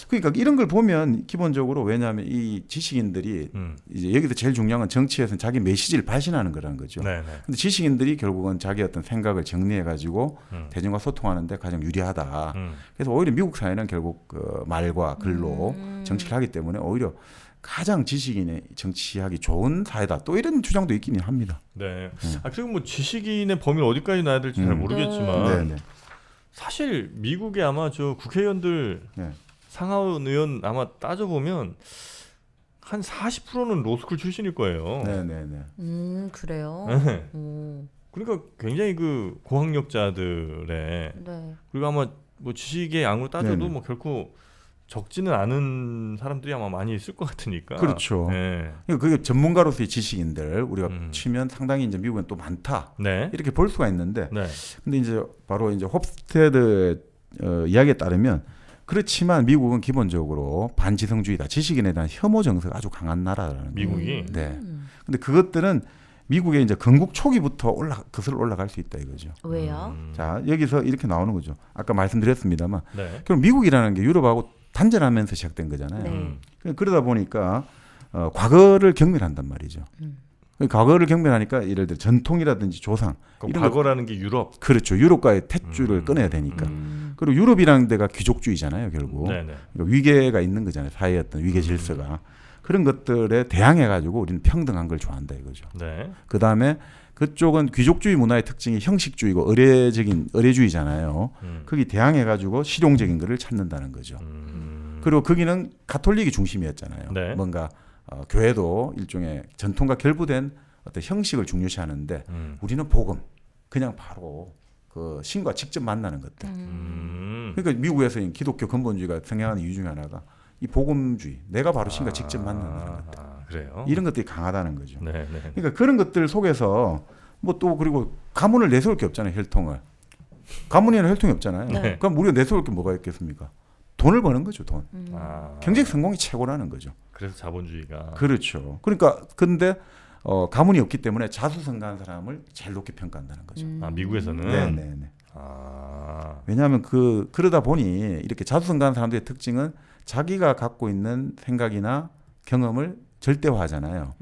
그러니까 이런 걸 보면 기본적으로 왜냐하면 이 지식인들이 이제 여기서 제일 중요한 건 정치에서는 자기 메시지를 발신하는 거라는 거죠. 네, 네. 근데 지식인들이 결국은 자기 어떤 생각을 정리해 가지고 대중과 소통하는데 가장 유리하다. 그래서 오히려 미국 사회는 결국 그 말과 글로 정치를 하기 때문에 오히려 가장 지식인의 정치하기 좋은 사회다. 또 이런 주장도 있기는 합니다. 네. 그리고 뭐 지식인의 범위를 어디까지 놔야 될지 잘 모르겠지만 네, 네. 사실 미국의 아마 저 국회의원들 네. 상하원 의원 아마 따져보면 한 40%는 로스쿨 출신일 거예요. 네, 네, 네. 그래요? 네. 오. 그러니까 굉장히 그 고학력자들의 네. 그리고 아마 뭐 지식의 양으로 따져도 네네. 뭐 결코 적지는 않은 사람들이 아마 많이 있을 것 같으니까. 그렇죠. 네. 그러니까 그게 전문가로서의 지식인들 우리가 치면 네. 상당히 이제 미국엔 또 많다. 네. 이렇게 볼 수가 있는데 네. 근데 이제 바로 이제 홉스테드의 이야기에 따르면 그렇지만 미국은 기본적으로 반지성주의다. 지식인에 대한 혐오 정서가 아주 강한 나라라는 미국이. 네. 근데 그것들은 미국의 이제 건국 초기부터 거슬러 올라갈 수 있다 이거죠. 왜요? 자, 여기서 이렇게 나오는 거죠. 아까 말씀드렸습니다만 네. 그럼 미국이라는 게 유럽하고 단절하면서 시작된 거잖아요. 네. 그러다 보니까 과거를 경멸한단 말이죠. 과거를 경멸하니까 예를 들어 전통이라든지 조상 이런 과거라는 게 유럽. 그렇죠. 유럽과의 탯줄을 끊어야 되니까. 그리고 유럽이라는 데가 귀족주의잖아요, 결국. 네네. 그러니까 위계가 있는 거잖아요. 사회의 어떤 위계 질서가. 그런 것들에 대항해 가지고 우리는 평등한 걸 좋아한다 이거죠. 네. 그다음에 그쪽은 귀족주의 문화의 특징이 형식주의고 의례주의잖아요. 거기 대항해 가지고 실용적인 것을 찾는다는 거죠. 그리고 거기는 가톨릭이 중심이었잖아요. 네. 뭔가 교회도 일종의 전통과 결부된 어떤 형식을 중요시하는데 우리는 복음, 그냥 바로 그 신과 직접 만나는 것들. 그러니까 미국에서 기독교 근본주의가 성행하는 이유 중에 하나가 이 복음주의, 내가 바로 신과 직접 만나는 것들. 그래요. 이런 것들이 강하다는 거죠. 네, 네. 그러니까 그런 것들 속에서 뭐 또 그리고 가문을 내세울 게 없잖아요, 혈통을. 가문에는 혈통이 없잖아요. 네. 그럼 우리가 내세울 게 뭐가 있겠습니까? 돈을 버는 거죠, 돈. 경제 성공이 최고라는 거죠. 그래서 자본주의가. 그렇죠. 그러니까 근데 가문이 없기 때문에 자수성가한 사람을 제일 높게 평가한다는 거죠. 미국에서는. 네, 네, 네. 왜냐하면 그러다 보니 이렇게 자수성가한 사람들의 특징은 자기가 갖고 있는 생각이나 경험을 절대화하잖아요.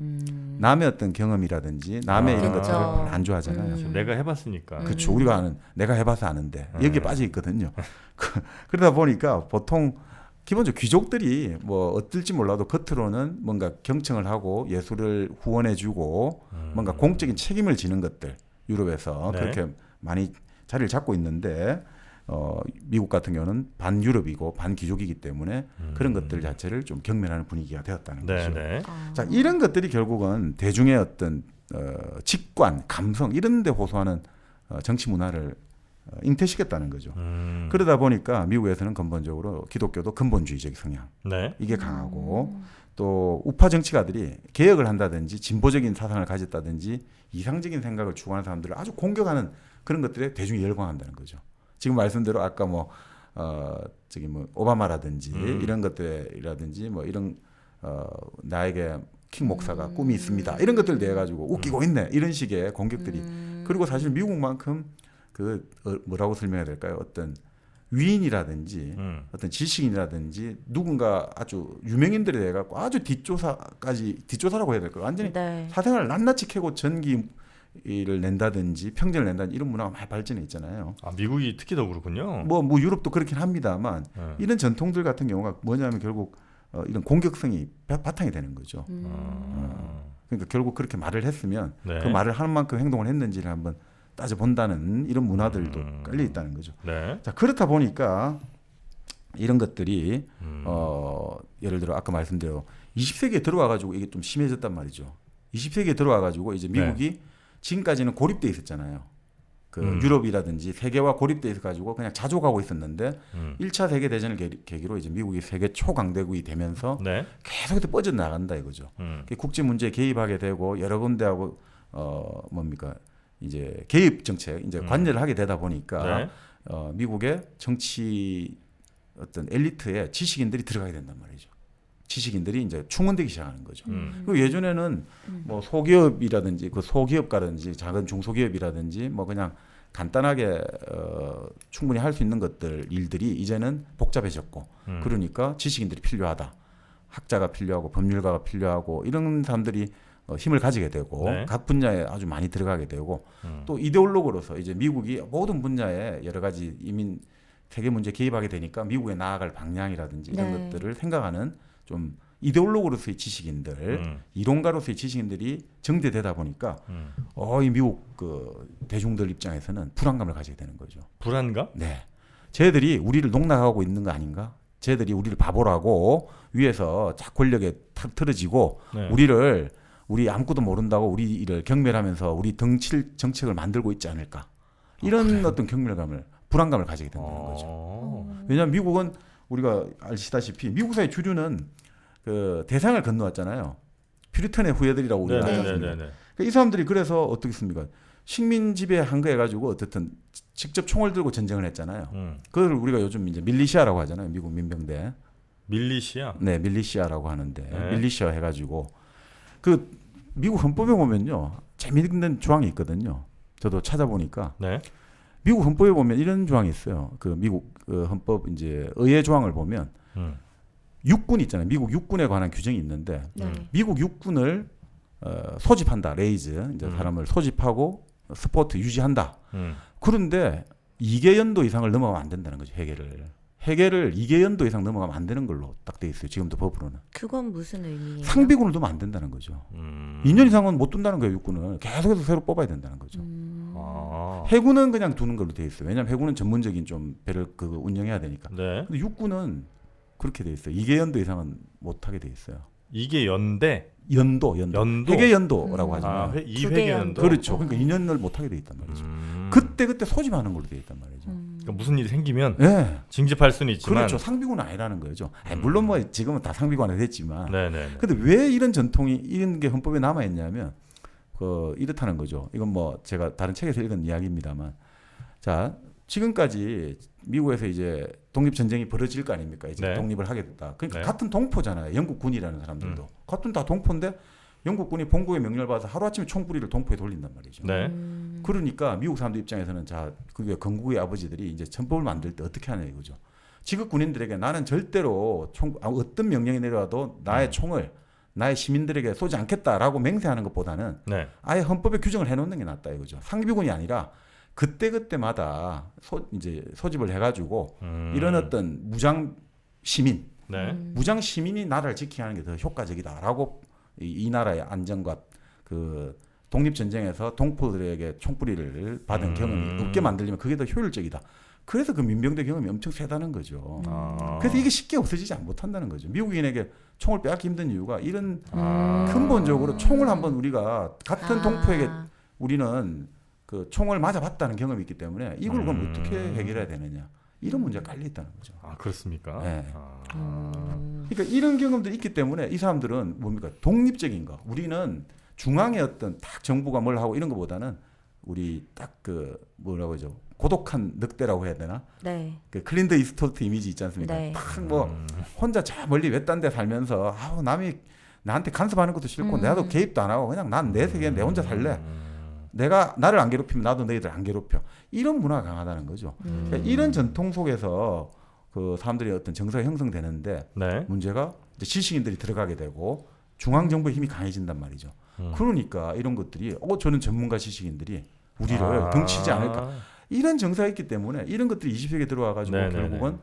남의 어떤 경험이라든지 남의 이런 그렇죠. 것들을 별로 안 좋아하잖아요. 내가 해봤으니까. 그렇죠. 우리가 아는 내가 해봐서 아는데 여기에 빠져 있거든요. 그러다 보니까 보통 기본적으로 귀족들이 뭐 어떨지 몰라도 겉으로는 뭔가 경청을 하고 예술을 후원해주고 뭔가 공적인 책임을 지는 것들 유럽에서 네. 그렇게 많이 자리를 잡고 있는데 미국 같은 경우는 반유럽이고 반귀족이기 때문에 그런 것들 자체를 좀 경멸하는 분위기가 되었다는 거죠. 네. 자, 이런 것들이 결국은 대중의 어떤 직관, 감성 이런 데 호소하는 정치 문화를 잉태시켰다는 거죠. 그러다 보니까 미국에서는 근본적으로 기독교도 근본주의적 성향 네. 이게 강하고 또 우파 정치가들이 개혁을 한다든지 진보적인 사상을 가졌다든지 이상적인 생각을 추구하는 사람들을 아주 공격하는 그런 것들에 대중이 열광한다는 거죠. 지금 말씀대로 아까 뭐 오바마라든지 이런 것들이라든지 뭐 이런 나에게 킹 목사가 꿈이 있습니다. 이런 것들 내 가지고 웃기고 있네. 이런 식의 공격들이. 그리고 사실 미국만큼 뭐라고 설명해야 될까요? 어떤 위인이라든지 어떤 지식인이라든지 누군가 아주 유명인들에 대해 갖고 아주 뒷조사라고 해야 될까요? 완전히 네. 사생활을 낱낱이 캐고 전기를 낸다든지 평전을 낸다든지 이런 문화가 많이 발전해 있잖아요. 아, 미국이 특히 더 그렇군요. 뭐 유럽도 그렇긴 합니다만 이런 전통들 같은 경우가 뭐냐면 결국 이런 공격성이 바탕이 되는 거죠. 그러니까 결국 그렇게 말을 했으면 네. 그 말을 하는 만큼 행동을 했는지를 한번 따져본다는 이런 문화들도 깔려 있다는 거죠. 네. 자, 그렇다 보니까 이런 것들이 예를 들어 아까 말씀대로 20세기에 들어와 가지고 이게 좀 심해졌단 말이죠. 20세기에 들어와 가지고 이제 미국이 지금까지는 고립돼 있었잖아요. 그 유럽이라든지 세계와 고립돼 있어 가지고 그냥 자족하고 있었는데 1차 세계 대전을 계기로 이제 미국이 세계 초강대국이 되면서 네. 계속해서 뻗어나간다 이거죠. 국제 문제에 개입하게 되고 여러 군데하고 이제 개입 정책 이제 관여를 하게 되다 보니까 네. 미국의 정치 어떤 엘리트에 지식인들이 들어가게 된단 말이죠. 지식인들이 이제 충원되기 시작하는 거죠. 그리고 예전에는 뭐 소기업이라든지 그 소기업가든지 작은 중소기업이라든지 뭐 그냥 간단하게 충분히 할 수 있는 것들 일들이 이제는 복잡해졌고 그러니까 지식인들이 필요하다. 학자가 필요하고 법률가가 필요하고 이런 사람들이 힘을 가지게 되고 네. 각 분야에 아주 많이 들어가게 되고 또 이데올로그로서 이제 미국이 모든 분야에 여러 가지 이민 세계 문제에 개입하게 되니까 미국에 나아갈 방향이라든지 이런 네. 것들을 생각하는 좀 이데올로그로서의 지식인들, 이론가로서의 지식인들이 정제되다 보니까 이 미국 그 대중들 입장에서는 불안감을 가지게 되는 거죠. 불안감? 네, 쟤들이 우리를 농락하고 있는 거 아닌가? 쟤들이 우리를 바보라고 위에서 쫙 권력에 탁 틀어지고 네. 우리 아무것도 모른다고 우리를 경멸하면서 우리 정책을 만들고 있지 않을까? 이런 어떤 경멸감을 불안감을 가지게 된다는 거죠. 왜냐하면 미국은 우리가 아시다시피 미국 사회 주류는 그 대상을 건너왔잖아요. 퓨리턴의 후예들이라고 우리가 하지 않습니까? 그러니까 이 사람들이 그래서 어떻겠습니까? 식민 지배한 거 해가지고 어쨌든 직접 총을 들고 전쟁을 했잖아요. 그걸 우리가 요즘 이제 밀리시아라고 하잖아요. 미국 민병대. 밀리시아? 네, 밀리시아라고 하는데 네. 밀리시아 해가지고 그 미국 헌법에 보면요 재미있는 조항이 있거든요. 저도 찾아보니까 네. 미국 헌법에 보면 이런 조항이 있어요. 그 미국 헌법 이제 의회 조항을 보면 육군 있잖아요. 미국 육군에 관한 규정이 있는데 미국 육군을 소집한다. 레이즈 이제 사람을 소집하고 스포트 유지한다. 그런데 2개 연도 이상을 넘어가면 안 된다는 거죠. 해계를 2개 연도 이상 넘어가면 안 되는 걸로 딱 돼 있어요. 지금도 법으로는. 그건 무슨 의미예요? 상비군을 두면 안 된다는 거죠. 2년 이상은 못 둔다는 거예요. 육군을 계속해서 새로 뽑아야 된다는 거죠. 해군은 그냥 두는 걸로 돼 있어요. 왜냐하면 해군은 전문적인 좀 배를 운영해야 되니까. 네. 근데 육군은 그렇게 돼 있어요. 2개 연도 이상은 못 하게 돼 있어요. 이게 연대? 연도. 회계 연도라고 하잖아요. 2회계 연도. 그렇죠. 그러니까 2년을 못 하게 돼 있단 말이죠. 그때 소집하는 걸로 돼 있단 말이죠. 그러니까 무슨 일이 생기면 네. 징집할 수는 있지만 그렇죠. 상비군은 아니라는 거죠. 물론 뭐 지금은 다 상비군이 됐지만. 네네. 근데 왜 이런 전통이 이런 게 헌법에 남아 있냐면 이렇다는 거죠. 이건 뭐 제가 다른 책에서 읽은 이야기입니다만, 자 지금까지 미국에서 이제 독립 전쟁이 벌어질 거 아닙니까? 이제 네. 독립을 하게 됐다. 그러니까 네. 같은 동포잖아요. 영국군이라는 사람들도 같은 다 동포인데 영국군이 본국의 명령을 받아서 하루아침에 총부리를 동포에 돌린단 말이죠. 네. 그러니까 미국 사람들 입장에서는 그게 건국의 아버지들이 이제 헌법을 만들 때 어떻게 하냐 이거죠. 지극 군인들에게 나는 절대로 어떤 명령이 내려와도 나의 총을 나의 시민들에게 쏘지 않겠다라고 맹세하는 것보다는 네. 아예 헌법에 규정을 해놓는 게 낫다 이거죠. 상비군이 아니라 그때마다 이제 소집을 해가지고 이런 어떤 무장 시민 네. 무장 시민이 나라를 지키게 하는 게 더 효과적이다라고 이 나라의 안정과 그 독립 전쟁에서 동포들에게 총뿌리를 받은 경험이 없게 만들려면 그게 더 효율적이다. 그래서 그 민병대 경험이 엄청 세다는 거죠. 그래서 이게 쉽게 없어지지 못한다는 거죠. 미국인에게 총을 빼앗기 힘든 이유가 이런 근본적으로 총을 한번 우리가 같은 동포에게 우리는 그 총을 맞아봤다는 경험이 있기 때문에 이걸 그럼 어떻게 해결해야 되느냐 이런 문제가 깔려 있다는 거죠. 아 그렇습니까? 네. 그러니까 이런 경험들이 있기 때문에 이 사람들은 뭡니까 독립적인 거. 우리는 중앙의 어떤 딱 정부가 뭘 하고 이런 것보다는 우리 딱 그 뭐라고 하죠 고독한 늑대라고 해야 되나? 네. 그 클린트 이스트우드 이미지 있지 않습니까? 네. 딱 뭐 혼자 저 멀리 외딴 데 살면서 아우 남이 나한테 간섭하는 것도 싫고 나도 개입도 안 하고 그냥 난 내 세계 내 혼자 살래. 내가 나를 안 괴롭히면 나도 너희들 안 괴롭혀. 이런 문화가 강하다는 거죠. 그러니까 이런 전통 속에서 그 사람들이 어떤 정서가 형성되는데 네. 문제가 이제 지식인들이 들어가게 되고 중앙 정부의 힘이 강해진단 말이죠. 그러니까 이런 것들이 저는 전문가 지식인들이 우리를 등치지 않을까. 이런 정서가 있기 때문에 이런 것들이 20세기에 들어와 가지고 결국은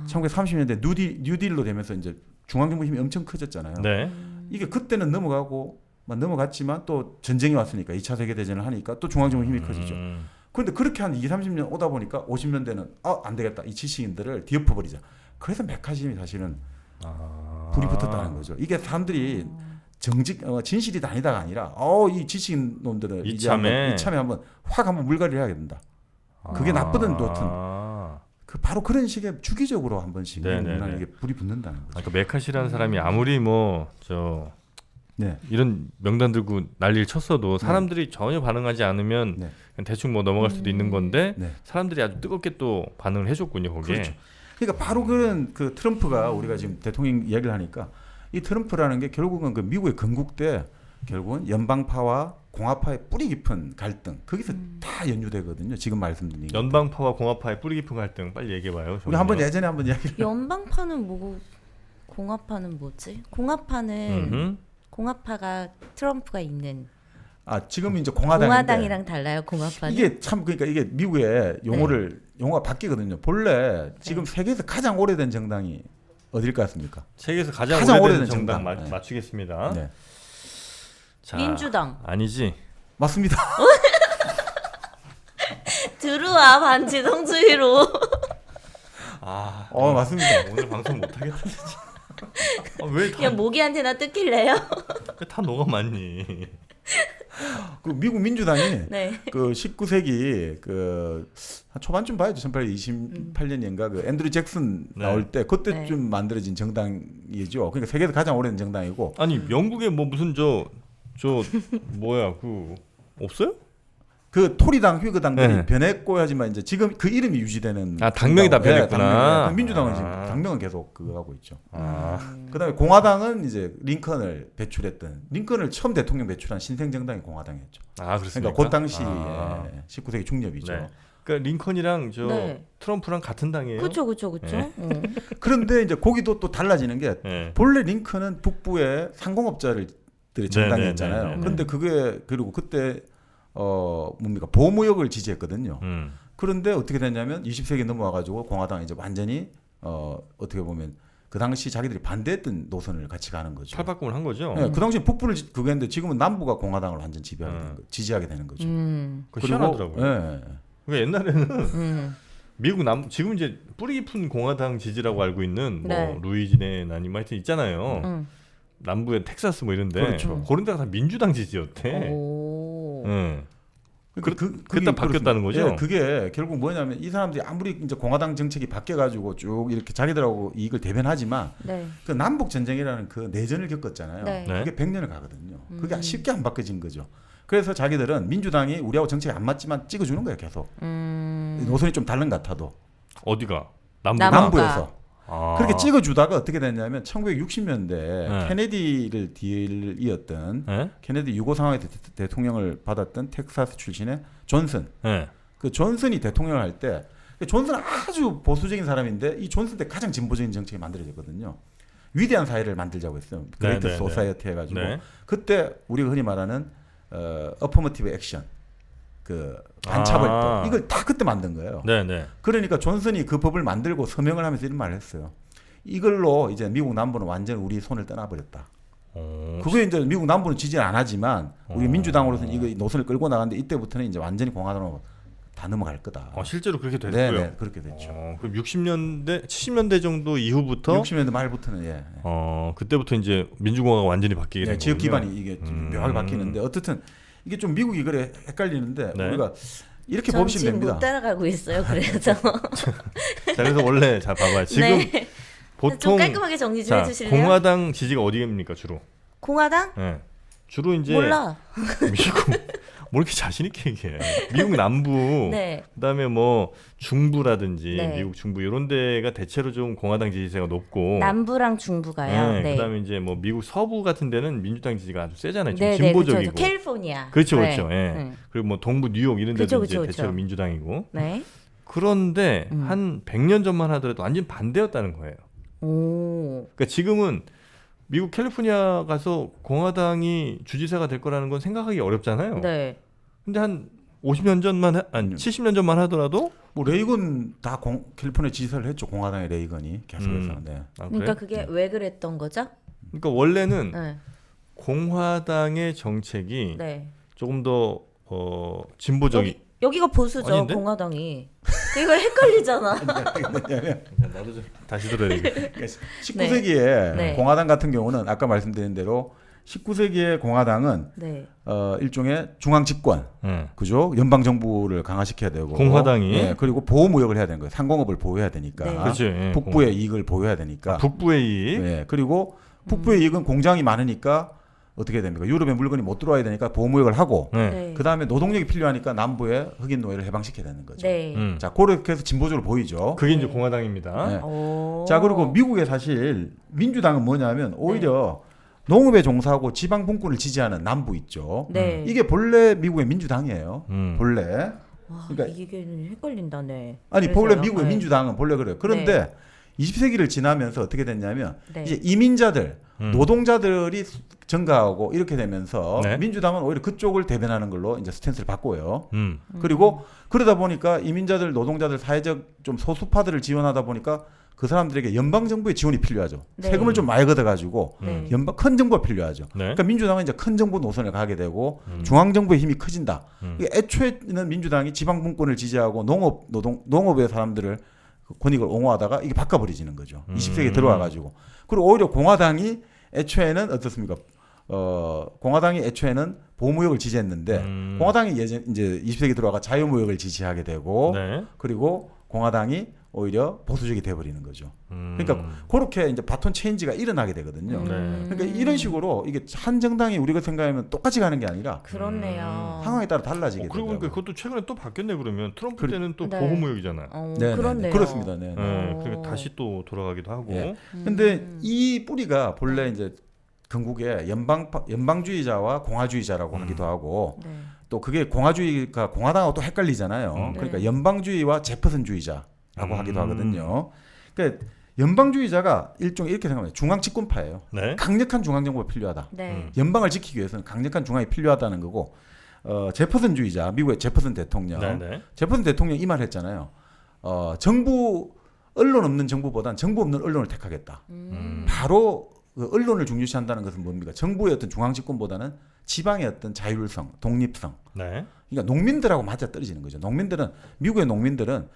1930년대 뉴딜로 되면서 이제 중앙 정부 힘이 엄청 커졌잖아요. 네. 이게 그때는 넘어갔지만 또 전쟁이 왔으니까 2차 세계 대전을 하니까 또 중앙 정부 힘이 커지죠. 그런데 그렇게 한 20, 30년 오다 보니까 50년대는 안 되겠다. 이 지식인들을 뒤엎어 버리자. 그래서 메카시즘이 사실은 불이 붙었다는 거죠. 이게 사람들이 진실이다 아니다가 아니라 이 지식인 놈들은 이참에 한번 확 한번 물갈이를 해야 된다. 그게 나쁘든 좋든 그 바로 그런 식의 주기적으로 한 번씩 이게 불이 붙는다는 거죠. 그러니까 메카시라는 사람이 아무리 이런 명단 들고 난리를 쳤어도 사람들이 전혀 반응하지 않으면 그냥 대충 넘어갈 수도 있는 건데 사람들이 아주 뜨겁게 또 반응을 해줬군요 거기에. 그렇죠. 그러니까 바로 그런 그 트럼프가 우리가 지금 대통령 이야기를 하니까 이 트럼프라는 게 결국은 그 미국의 건국때 결국은 연방파와 공화파의 뿌리 깊은 갈등 거기서 다 연유되거든요. 지금 말씀드린 연방파와 공화파의 뿌리 깊은 갈등 빨리 얘기해봐요. 우리 예전에 한번 이야기를 연방파는 뭐고 공화파는 뭐지? 공화파가 트럼프가 있는. 지금 이제 공화당이랑 달라요. 공화파는. 이게 참 그러니까 이게 미국의 용어가 바뀌거든요. 본래 지금 세계에서 가장 오래된 정당이 어딜 것 같습니까? 세계에서 가장 오래된 정당 맞추겠습니다. 네. 자, 민주당. 아니지. 맞습니다. 들어와 반지성주의로. 맞습니다. 오늘 방송 못하겠다 진짜. 왜 그냥 모기한테나 뜯길래요? 왜 다 너가 맞니? 그 미국 민주당이 네. 그 19세기 그 초반쯤 봐야죠. 1828년인가 그 앤드류 잭슨 나올 때 그때쯤 만들어진 정당이죠. 그러니까 세계에서 가장 오래된 정당이고. 아니 영국에 뭐 무슨 뭐야 그 없어요? 그 토리당, 휘거당들이 변했고 하지만 이제 지금 그 이름이 유지되는. 당명이 다 변했구나. 민주당은 지금 당명은 계속 그거 하고 있죠. 그다음에 공화당은 이제 링컨을 처음 대통령 배출한 신생 정당이 공화당이었죠. 그렇습니까? 그러니까 그 당시 19세기 중엽이죠. 네. 그러니까 링컨이랑 트럼프랑 같은 당이에요. 그렇죠. 그런데 이제 거기도 또 달라지는 게 본래 링컨은 북부의 상공업자들의 정당이었잖아요. 그런데 그게 그리고 그때 보호무역을 지지했거든요. 그런데 어떻게 됐냐면 20세기 넘어와가지고 공화당이 이제 완전히 어떻게 보면 그 당시 자기들이 반대했던 노선을 같이 가는 거죠. 탈바꿈을 한 거죠. 네, 그 당시 북부를 그거 했는데 지금은 남부가 공화당을 완전 지지하게 되는 거죠. 그거 희한하더라고요. 그러니까 옛날에는 미국 지금 이제 뿌리 깊은 공화당 지지라고 알고 있는 루이지네나 아니면 하여튼 있잖아요. 남부의 텍사스 뭐 이런데 그런 데가 다 민주당 지지였대. 그때 바뀌었다는 거죠. 그게 결국 뭐냐면 이 사람들이 아무리 이제 공화당 정책이 바뀌어가지고 쭉 이렇게 자기들하고 이익을 대변하지만 그 남북 전쟁이라는 그 내전을 겪었잖아요. 그게 100년을 가거든요. 그게 쉽게 안 바뀌어진 거죠. 그래서 자기들은 민주당이 우리하고 정책이 안 맞지만 찍어주는 거예요, 계속. 노선이 좀 다른 것 같아도. 어디가? 남부에서. 그렇게 찍어주다가 어떻게 됐냐면 1960년대 케네디를 뒤를 이었던 케네디 유고 상황의 대통령을 받았던 텍사스 출신의 존슨. 그 존슨이 대통령을 할 때 존슨은 아주 보수적인 사람인데 이 존슨 때 가장 진보적인 정책이 만들어졌거든요. 위대한 사회를 만들자고 했어요. 그레이트 소사이어티 해가지고 그때 우리가 흔히 말하는 어퍼머티브 액션 그 반차벌법 이걸 다 그때 만든 거예요. 그러니까 존슨이 그 법을 만들고 서명을 하면서 이런 말을 했어요. 이걸로 이제 미국 남부는 완전히 우리 손을 떠나버렸다. 그게 이제 미국 남부는 지지를 안 하지만 우리 민주당으로서는 이거 노선을 끌고 나가는데 이때부터는 이제 완전히 공화당으로 다 넘어갈 거다. 실제로 그렇게 됐고요. 네, 그렇게 됐죠. 그럼 60년대, 70년대 정도 이후부터 60년대 말부터는 그때부터 이제 민주공화가 완전히 바뀌게 된 거군요. 지역 기반이 이게 좀 묘하게 바뀌는데 어쨌든 이게 좀 미국이 그래 헷갈리는데 네. 우리가 이렇게 전 보시면 지금 됩니다. 못 따라가고 있어요. 그래서 자, 그래서 원래 잘 봐봐요. 지금 네. 보통 좀 깔끔하게 정리 좀 자, 해주실래요? 공화당 지지가 어디입니까 주로? 공화당? 네. 주로 이제 몰라. 미국 뭐 이렇게 자신 있게 얘기해. 미국 남부, 네. 그다음에 뭐 중부라든지 네. 미국 중부 이런 데가 대체로 좀 공화당 지지세가 높고. 남부랑 중부가요. 네, 네. 그다음에 이제 뭐 미국 서부 같은 데는 민주당 지지가 아주 세잖아요. 좀 네, 진보적이고. 그렇죠. 캘리포니아. 그렇죠, 네. 그렇죠. 예. 네. 그리고 뭐 동부 뉴욕 이런 데도 그쵸, 이제 그쵸, 대체로 그쵸. 민주당이고. 네. 그런데 한 100년 전만 하더라도 완전 반대였다는 거예요. 오. 그러니까 지금은 미국 캘리포니아 가서 공화당이 주지사가 될 거라는 건 생각하기 어렵잖아요. 네. 근데 한 50년 전만 아니 70년 전만 하더라도 뭐 레이건 다 캘리포니아 지지사를 했죠. 공화당의 레이건이 계속해서. 네. 그러니까 그게 왜 그랬던 거죠? 그러니까 원래는 네. 공화당의 정책이 네. 조금 더 진보적이 여기가 보수죠. 아닌데? 공화당이. 이거 헷갈리잖아. 나도 좀 다시 들어야 되겠 19세기에 네. 공화당 같은 경우는 아까 말씀드린 대로 19세기의 공화당은 네. 일종의 중앙 집권, 그죠? 연방 정부를 강화시켜야 되고 공화당이? 네, 그리고 보호 무역을 해야 되는 거예요. 상공업을 보호해야 되니까. 네. 그렇죠. 예, 북부의 이익을 보호해야 되니까. 북부의 이익. 네, 그리고 북부의 이익은 공장이 많으니까 어떻게 됩니까? 유럽의 물건이 못 들어와야 되니까 보호 무역을 하고 네. 네. 그 다음에 노동력이 필요하니까 남부의 흑인 노예를 해방시켜야 되는 거죠. 네. 자, 그렇게 해서 진보적으로 보이죠. 그게 이제 공화당입니다. 네. 오. 자, 그리고 미국의 사실 민주당은 뭐냐면 오히려 농업에 종사하고 지방 분권을 지지하는 남부 있죠. 네. 이게 본래 미국의 민주당이에요. 본래. 와, 그러니까 이게 헷갈린다, 네. 아니 그래서요? 본래 미국의 네. 민주당은 본래 그래요. 그런데 20세기를 지나면서 어떻게 됐냐면 네. 이제 이민자들, 노동자들이 증가하고 이렇게 되면서 네. 민주당은 오히려 그쪽을 대변하는 걸로 이제 스탠스를 바꿔요. 음. 그리고 그러다 보니까 이민자들, 노동자들, 사회적 좀 소수파들을 지원하다 보니까 그 사람들에게 연방 정부의 지원이 필요하죠. 네. 세금을 좀 많이 걷어가지고 네. 큰 정부가 필요하죠. 네. 그러니까 민주당은 이제 큰 정부 노선을 가게 되고 중앙 정부의 힘이 커진다. 이게 애초에는 민주당이 지방 분권을 지지하고 농업의 사람들을 그 권익을 옹호하다가 이게 바꿔버리지는 거죠. 20세기에 들어와가지고. 그리고 오히려 공화당이 애초에는 어떻습니까? 공화당이 애초에는 보호무역을 지지했는데 공화당이 이제 20세기 들어와가 자유무역을 지지하게 되고 네. 그리고 공화당이 오히려 보수적이 돼버리는 거죠. 그러니까 그렇게 이제 바톤 체인지가 일어나게 되거든요. 그러니까 이런 식으로 이게 한 정당이 우리가 생각하면 똑같이 가는 게 아니라 그렇네요. 상황에 따라 달라지게 그리고 되더라고요. 보니까 그것도 최근에 또 바뀌었네 그러면 트럼프 때는 또 네. 보호무역이잖아요. 네, 그렇네요. 그렇습니다. 네. 그러니까 다시 또 돌아가기도 하고. 예. 근데 이 뿌리가 본래 이제 건국에 연방주의자와 공화주의자라고 하기도 하고 네. 또 그게 공화주의가 공화당하고 또 헷갈리잖아요. 그러니까 연방주의와 제퍼슨주의자라고 하기도 하거든요. 그러니까 연방주의자가 일종의 이렇게 생각합니다. 중앙 집권파예요. 네. 강력한 중앙 정부가 필요하다. 네. 연방을 지키기 위해서는 강력한 중앙이 필요하다는 거고 제퍼슨주의자, 미국의 제퍼슨 대통령. 네, 네. 제퍼슨 대통령 이 말 했잖아요. 정부 언론 없는 정부보단 정부 없는 언론을 택하겠다. 바로 그 언론을 중요시한다는 것은 뭡니까? 정부의 어떤 중앙 집권보다는 지방의 어떤 자율성, 독립성. 네. 그러니까 농민들하고 맞아 떨어지는 거죠. 미국의 농민들은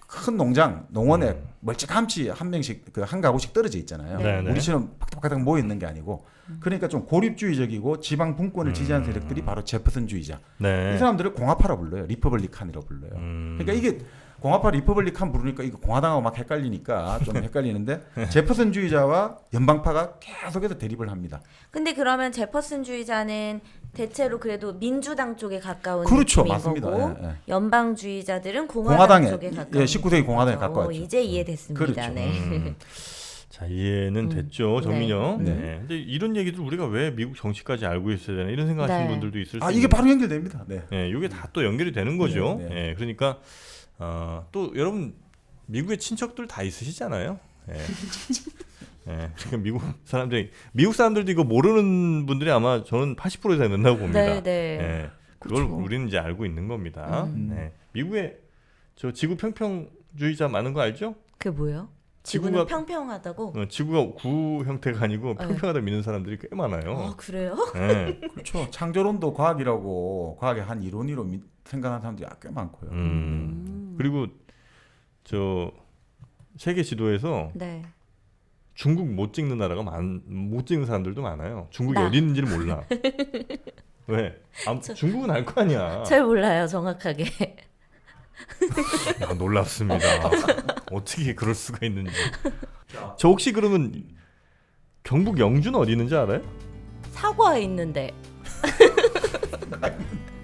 큰 농장, 농원에 멀찌감치 한 명씩 한 가구씩 떨어져 있잖아요. 네, 네. 우리처럼 팍팍팍 모여 있는 게 아니고, 그러니까 좀 고립주의적이고 지방 분권을 지지하는 세력들이 바로 제퍼슨주의자. 네. 이 사람들을 공화파라 불러요. 리퍼블리칸이라고 불러요. 그러니까 이게 공화파 리퍼블리칸 부르니까 이거 공화당하고 막 헷갈리니까 좀 헷갈리는데 제퍼슨주의자와 연방파가 계속해서 대립을 합니다. 근데 그러면 제퍼슨주의자는 대체로 그래도 민주당 쪽에 가까운 그렇죠, 느낌인 맞습니다. 거고 예, 예. 연방주의자들은 공화당에, 쪽에 가까운 예, 19세기 공화당에 거죠. 가까웠죠. 이제 이해됐습니다. 그렇죠. 네. 자 이해는 됐죠, 정민영. 네. 네. 근데 이런 얘기들 우리가 왜 미국 정치까지 알고 있어야 되나 이런 생각하시는 네. 분들도 있을 수 아, 있는. 이게 바로 연결됩니다. 네. 네, 이게 다 또 연결이 되는 거죠. 네, 네, 네. 그러니까 또 여러분 미국의 친척들 다 있으시잖아요. 네. 네, 그러니까 미국 사람들도 이거 모르는 분들이 아마 저는 80% 이상 된다고 봅니다. 네, 네. 네, 그걸 그렇죠. 우리는 이제 알고 있는 겁니다. 네, 미국에 저 지구 평평주의자 많은 거 알죠? 그게 뭐예요? 지구는 평평하다고? 지구가 구 형태가 아니고 평평하다 믿는 사람들이 꽤 많아요. 아 그래요? 네. 그렇죠. 창조론도 과학이라고 과학의 한 이론으로 생각하는 사람들이 꽤 많고요. 그리고 저 세계 지도에서 네. 중국 못 찍는 나라가 못 찍는 사람들도 많아요. 중국이 나. 어디 있는지를 몰라. 왜? 중국은 알 거 아니야. 잘 몰라요 정확하게. 야, 놀랍습니다. 어떻게 그럴 수가 있는지. 저 혹시 그러면 경북 영주는 어디 있는지 알아요? 사과에 있는데.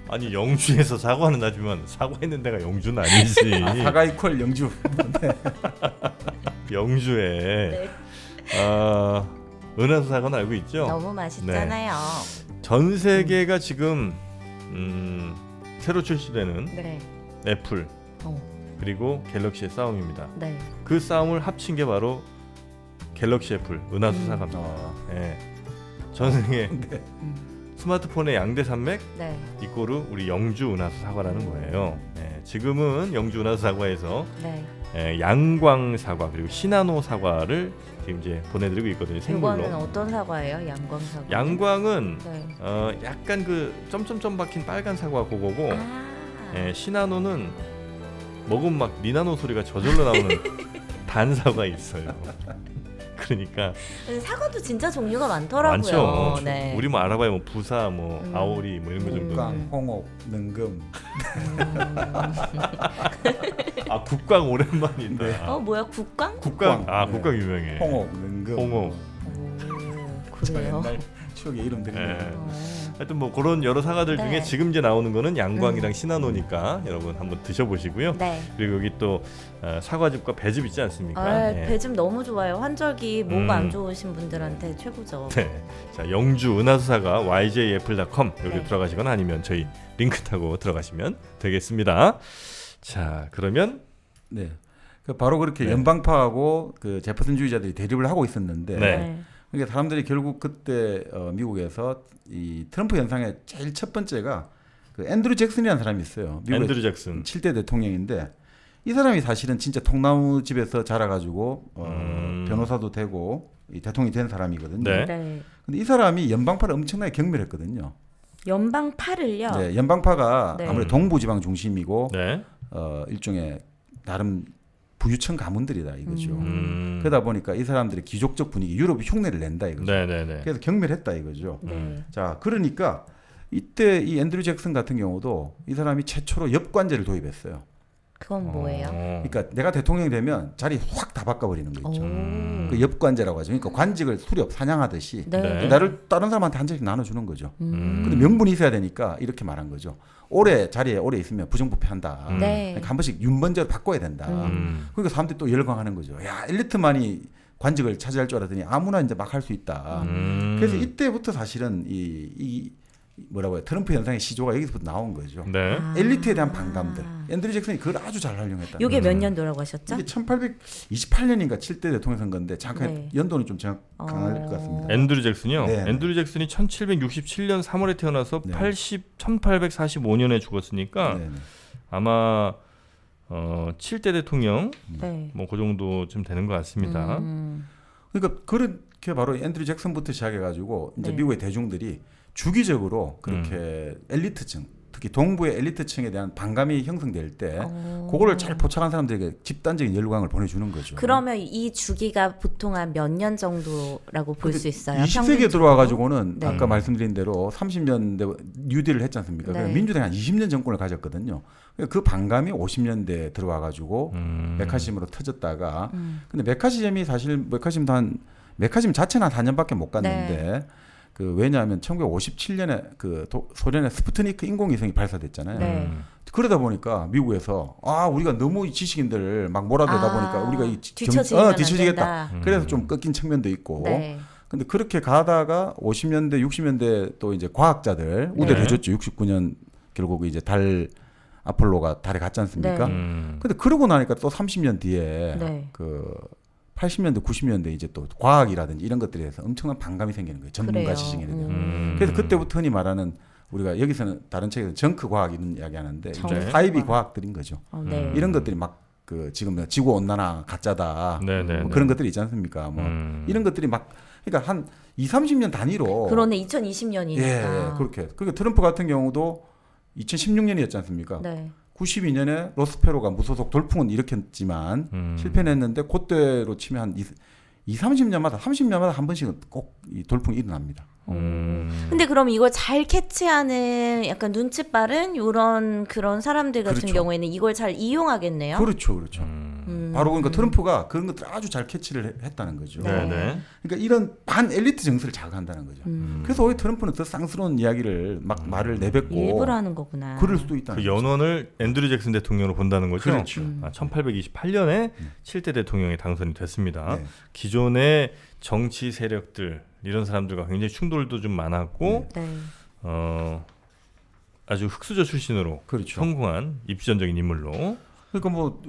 아니 영주에서 사과는 나지만 사과 있는 데가 영주는 아니지. 사과 이퀄 영주. 영주에 네. 은하수 사과는 알고 있죠? 너무 맛있잖아요. 전 세계가 지금 새로 출시되는 네. 애플 어. 그리고 갤럭시의 싸움입니다. 네. 그 싸움을 합친 게 바로 갤럭시 애플 은하수 사과입니다. 예. 전 세계 스마트폰의 양대 산맥 네. 이꼬르 우리 영주 은하수 사과라는 거예요. 예. 지금은 영주 은하수 사과에서 네. 양광 사과 그리고 시나노 사과를 지금 이제 보내드리고 있거든요. 생물로. 이거는 어떤 사과예요? 양광 사과. 양광은 네. 약간 그 점점점 박힌 빨간 사과 그거고 아. 시나노는 먹으면 막 니나노 소리가 저절로 나오는 단 사과 있어요. 그러니까 사과도 진짜 종류가 많더라고요. 많죠. 네. 우리 뭐 알아봐야 뭐 부사, 뭐 아오리 뭐 이런 거 정도. 국광, 홍옥, 능금. 아 국광 오랜만이다. 뭐야 국광? 국광. 아 네. 국광 유명해. 홍옥, 능금. 홍옥. 그래요. 옛날 추억의 이름들이. 네. 하여튼 뭐 그런 여러 사과들 네. 중에 지금 이제 나오는 거는 양광이랑 시나노니까 여러분 한번 드셔보시고요. 네. 그리고 여기 또 사과즙과 배즙 있지 않습니까? 예. 배즙 너무 좋아요. 환절기 목 안 좋으신 분들한테 최고죠. 네. 자 영주 은하수 사과 yjapple.com 여기 네. 들어가시거나 아니면 저희 링크 타고 들어가시면 되겠습니다. 자 그러면 네. 그 바로 그렇게 네. 연방파하고 그 제퍼슨주의자들이 대립을 하고 있었는데 네. 그러니까 사람들이 결국 그때 미국에서 이 트럼프 현상의 제일 첫 번째가 그 앤드루 잭슨이라는 사람이 있어요. 미국의 앤드루 잭슨. 7대 대통령인데 이 사람이 사실은 진짜 통나무 집에서 자라가지고 변호사도 되고 이 대통령이 된 사람이거든요. 네. 네. 근데 이 사람이 연방파를 엄청나게 경멸했거든요. 연방파를요. 네, 연방파가 네. 아무래도 동부지방 중심이고 네. 일종의 나름 부유층 가문들이다 이거죠. 음. 그러다 보니까 이 사람들의 귀족적 분위기, 유럽이 흉내를 낸다 이거죠. 네네네. 그래서 경멸했다 이거죠. 네. 자, 그러니까 이때 이 앤드류 잭슨 같은 경우도 이 사람이 최초로 엽관제를 도입했어요. 그건 뭐예요? 그러니까 내가 대통령이 되면 자리 확 다 바꿔버리는 거 있죠. 오. 그 엽관제라고 하죠. 그러니까 관직을 수렵, 사냥하듯이 네. 네. 나를 다른 사람한테 한 잔씩 나눠주는 거죠. 음. 근데 명분이 있어야 되니까 이렇게 말한 거죠. 자리에 오래 있으면 부정부패한다. 네. 그러니까 한 번씩 윤번제로 바꿔야 된다. 그러니까 사람들이 또 열광하는 거죠. 야, 엘리트만이 관직을 차지할 줄 알았더니 아무나 이제 막 할 수 있다. 그래서 그래서 이때부터 사실은 이 뭐라고 해요? 트럼프 현상의 시조가 여기서부터 나온 거죠. 네. 엘리트에 대한 반감들. 앤드류 잭슨이 그걸 아주 잘 활용했다. 이게 몇 년도라고 하셨죠? 이게 1828년인가 7대 대통령 선거인데 잠깐 네. 연도는 좀 정확할 것 같습니다. 앤드류 잭슨이요. 네. 앤드류 잭슨이 1767년 3월에 태어나서 네. 1845년에 죽었으니까 네. 아마 7대 대통령 네. 뭐 그 정도쯤 되는 것 같습니다. 그러니까 그렇게 바로 앤드류 잭슨부터 시작해가지고 이제 네. 미국의 대중들이 주기적으로 그렇게 엘리트층, 특히 동부의 엘리트층에 대한 반감이 형성될 때 그거를 잘 포착한 사람들에게 집단적인 열광을 보내주는 거죠. 그러면 이 주기가 보통 한 몇 년 정도라고 볼 수 있어요? 20세기에 평균적으로? 들어와가지고는 네. 아까 말씀드린 대로 30년대 뉴딜을 했지 않습니까? 네. 그래서 민주당이 한 20년 정권을 가졌거든요. 그 반감이 50년대에 들어와가지고 메카시즘으로 터졌다가 근데 메카시즘이 사실 메카시즘 자체는 한 4년밖에 못 갔는데 그 왜냐하면 1957년에 그 소련의 스푸트니크 인공위성이 발사됐잖아요. 네. 그러다 보니까 미국에서 우리가 너무 지식인들을 막 몰아대다 보니까 우리가 뒤처지면 안 뒤처지겠다. 된다. 그래서 좀 꺾인 측면도 있고. 네. 근데 그렇게 가다가 50년대, 60년대 또 이제 과학자들 우대를 해줬죠. 69년 결국 이제 달 아폴로가 달에 갔지 않습니까? 네. 근데 그러고 나니까 또 30년 뒤에 네. 그 80년대, 90년대 이제 또 과학이라든지 이런 것들에 대해서 엄청난 반감이 생기는 거예요. 전문가 그래요. 지식인에 대한. 그래서 그때부터 흔히 말하는 우리가 여기서는 다른 책에서 정크 과학 이런 이야기 하는데 정크 사이비 과학. 과학들인 거죠. 네. 이런 것들이 막 그 지금 지구 온난화 가짜다. 네네. 뭐 그런 것들이 있지 않습니까? 뭐 이런 것들이 막 그러니까 한 20-30년 단위로 그러네 2020년이니까. 예, 그렇게. 그러니까 트럼프 같은 경우도 2016년이었지 않습니까? 네. 92년에 로스페로가 무소속 돌풍은 일으켰지만 실패는 했는데 그때로 치면 한 20-30년마다 30년마다 한 번씩은 꼭 이 돌풍이 일어납니다. 근데 그럼 이걸 잘 캐치하는 약간 눈치 빠른 요런 그런 사람들 같은 그렇죠. 경우에는 이걸 잘 이용하겠네요. 그렇죠, 그렇죠. 바로 그러니까 트럼프가 그런 것들 아주 잘 캐치를 했다는 거죠. 네. 네네. 그러니까 이런 반 엘리트 정서를 자극한다는 거죠. 그래서 오히려 트럼프는 더 쌍스러운 이야기를 막 말을 내뱉고 일부러 하는 거구나. 그럴 수도 있다는 그 거죠. 연원을 앤드류 잭슨 대통령으로 본다는 거죠. 그렇죠. 1828년에 7대 대통령이 당선이 됐습니다. 네. 기존의 정치 세력들 이런 사람들과 굉장히 충돌도 좀 많았고 네. 아주 흑수저 출신으로 그렇죠. 성공한 입지전적인 인물로. 그러니까 뭐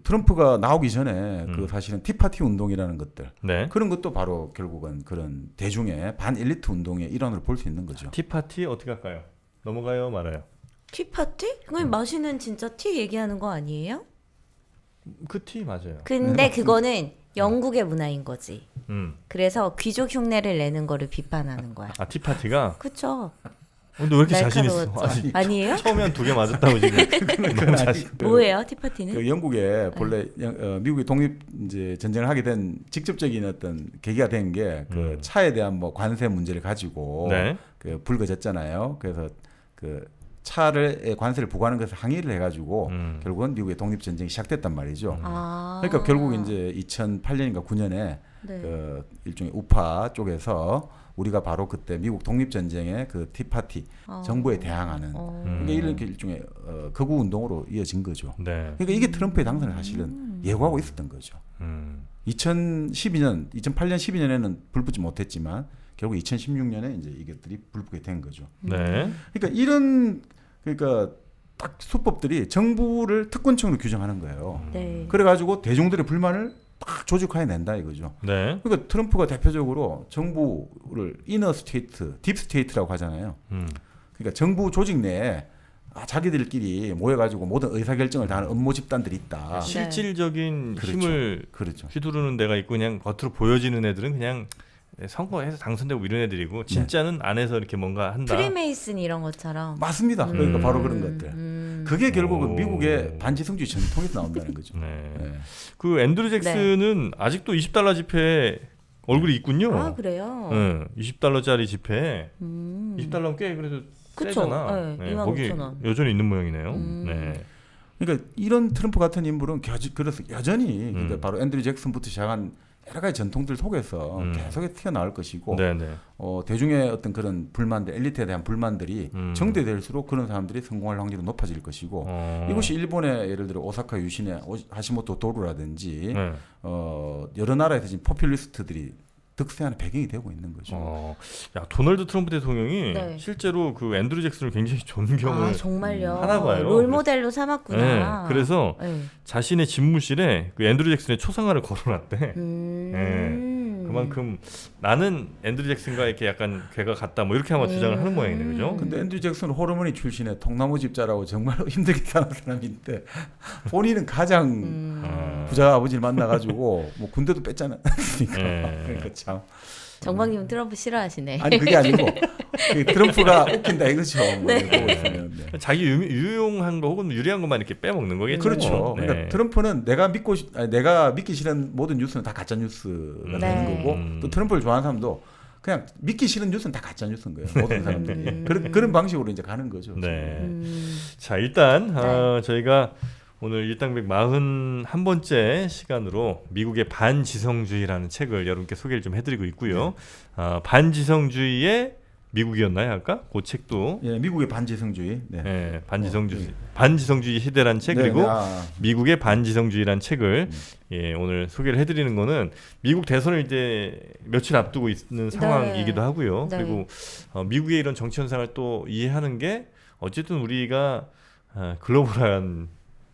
트럼프가 나오기 전에 그 사실은 티파티 운동이라는 것들 네. 그런 것도 바로 결국은 그런 대중의 반 엘리트 운동의 일환으로 볼 수 있는 거죠. 티파티 어떻게 할까요? 넘어가요, 말아요? 티파티? 그건 마시는 진짜 티 얘기하는 거 아니에요? 그 티 맞아요. 근데 그거는 영국의 문화인 거지. 음. 그래서 귀족 흉내를 내는 거를 비판하는 거야. 아 티파티가. 그쵸? 근데 왜 이렇게 자신 있어? 날카로웠죠. 아니에요? 처음에 한 2개 맞았다고 지금. 너무 자신. 뭐예요, 티파티는? 그 영국에 본래 미국이 독립 이제 전쟁을 하게 된 직접적인 어떤 계기가 된 게 그 차에 대한 뭐 관세 문제를 가지고 네. 그 불거졌잖아요. 그래서 그 차를 관세를 부과하는 것을 항의를 해가지고 결국은 미국의 독립 전쟁이 시작됐단 말이죠. 아. 그러니까 결국 이제 2008년인가 9년에 네. 그 일종의 우파 쪽에서 우리가 바로 그때 미국 독립 전쟁의 그 티파티 정부에 대항하는 그러니까 이런 일종의 거구 운동으로 이어진 거죠. 네. 그러니까 이게 트럼프의 당선을 사실은 예고하고 있었던 거죠. 2008년 12년에는 불붙지 못했지만 결국 2016년에 이제 이것들이 불붙게 된 거죠. 네. 그러니까 이런 그러니까 딱 수법들이 정부를 특권층으로 규정하는 거예요. 네. 그래가지고 대중들의 불만을 딱 조직화해 낸다 이거죠. 네. 그러니까 트럼프가 대표적으로 정부를 이너 스테이트, 딥 스테이트라고 하잖아요. 그러니까 정부 조직 내에 자기들끼리 모여가지고 모든 의사결정을 다 하는 음모 집단들이 있다. 네. 실질적인 그렇죠. 힘을 그렇죠. 휘두르는 데가 있고 그냥 겉으로 보여지는 애들은 그냥 선거에서 당선되고 이런 애들이고 진짜는 안에서 이렇게 뭔가 한다. 프리메이슨 이런 것처럼. 맞습니다. 그러니까 바로 그런 것들. 그게 결국은 미국의 반지성주의 전통에서 나온다는 거죠. 네. 네. 그 앤드류 잭슨은 아직도 $20 지폐에 얼굴이 있군요. 아 그래요? 네. $20짜리 지폐. $20면 꽤 그래도 그쵸. 세잖아. 네, 거기 25,000원. 여전히 있는 모양이네요. 네. 그러니까 이런 트럼프 같은 인물은 그래서 여전히 그러니까 바로 앤드류 잭슨부터 시작한 여러 가지 전통들 속에서 계속 튀어나올 것이고 네네. 대중의 어떤 그런 불만들, 엘리트에 대한 불만들이 정대될수록 그런 사람들이 성공할 확률이 높아질 것이고 이것이 일본의 예를 들어 오사카 유신의 하시모토 도루라든지 네. 여러 나라에서 지금 포퓰리스트들이 득세하는 배경이 되고 있는 거죠. 야 도널드 트럼프 대통령이 네. 실제로 그 앤드류 잭슨을 굉장히 존경을 아 정말요? 하나 봐요. 롤 모델로 삼았구나. 네, 그래서 네. 자신의 집무실에 그 앤드류 잭슨의 초상화를 걸어놨대. 그만큼 나는 앤드류 잭슨과 이렇게 약간 괴가 같다 뭐 이렇게 아마 주장을 하는 모양이네, 그죠? 근데 앤드류 잭슨은 호르몬이 출신의 통나무 집자라고 정말 힘들게 사는 사람인데 본인은 가장 부자 아버지를 만나가지고 뭐 군대도 뺐잖아. 그러니까 참. 정박님 트럼프 싫어하시네. 아니 그게 아니고 그 트럼프가 웃긴다 이거죠. 뭐 보고 있으면. 네. 자기 유용한 거 혹은 유리한 것만 이렇게 빼먹는 거겠죠. 그렇죠. 네. 그러니까 트럼프는 내가 믿기 싫은 모든 뉴스는 다 가짜 뉴스가 되는 거고 또 트럼프를 좋아하는 사람도 그냥 믿기 싫은 뉴스는 다 가짜 뉴스인 거예요. 모든 사람들이 그런 방식으로 이제 가는 거죠. 네. 자 일단 저희가 오늘 일당백 41번째 시간으로 미국의 반지성주의라는 책을 여러분께 소개를 좀 해드리고 있고요. 반지성주의의 미국이었나요 아까? 그 책도 예, 미국의 반지성주의. 네. 네, 반지성주의 시대란 책 네, 그리고 네, 미국의 반지성주의란 책을 예, 오늘 소개를 해드리는 거는 미국 대선을 이제 며칠 앞두고 있는 상황이기도 하고요. 네. 그리고 미국의 이런 정치 현상을 또 이해하는 게 어쨌든 우리가 글로벌한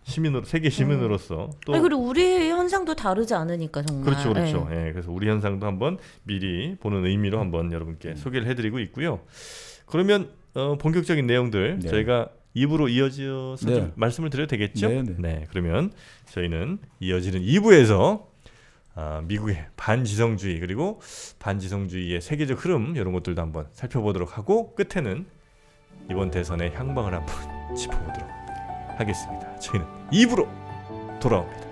시민으로 세계 시민으로서 또 아니, 그리고 우리 현상도 다르지 않으니까 정말. 그렇죠, 그렇죠. 네. 예, 그래서 우리 현상도 한번 미리 보는 의미로 한번 여러분께 소개를 해드리고 있고요. 그러면 본격적인 내용들 네. 저희가 2부로 이어져서 네. 좀 말씀을 드려도 되겠죠? 네, 네. 그러면 저희는 이어지는 2부에서 미국의 반지성주의 그리고 반지성주의의 세계적 흐름 이런 것들도 한번 살펴보도록 하고 끝에는 이번 대선의 향방을 한번 짚어보도록 하겠습니다. 저희는 2부로 돌아옵니다.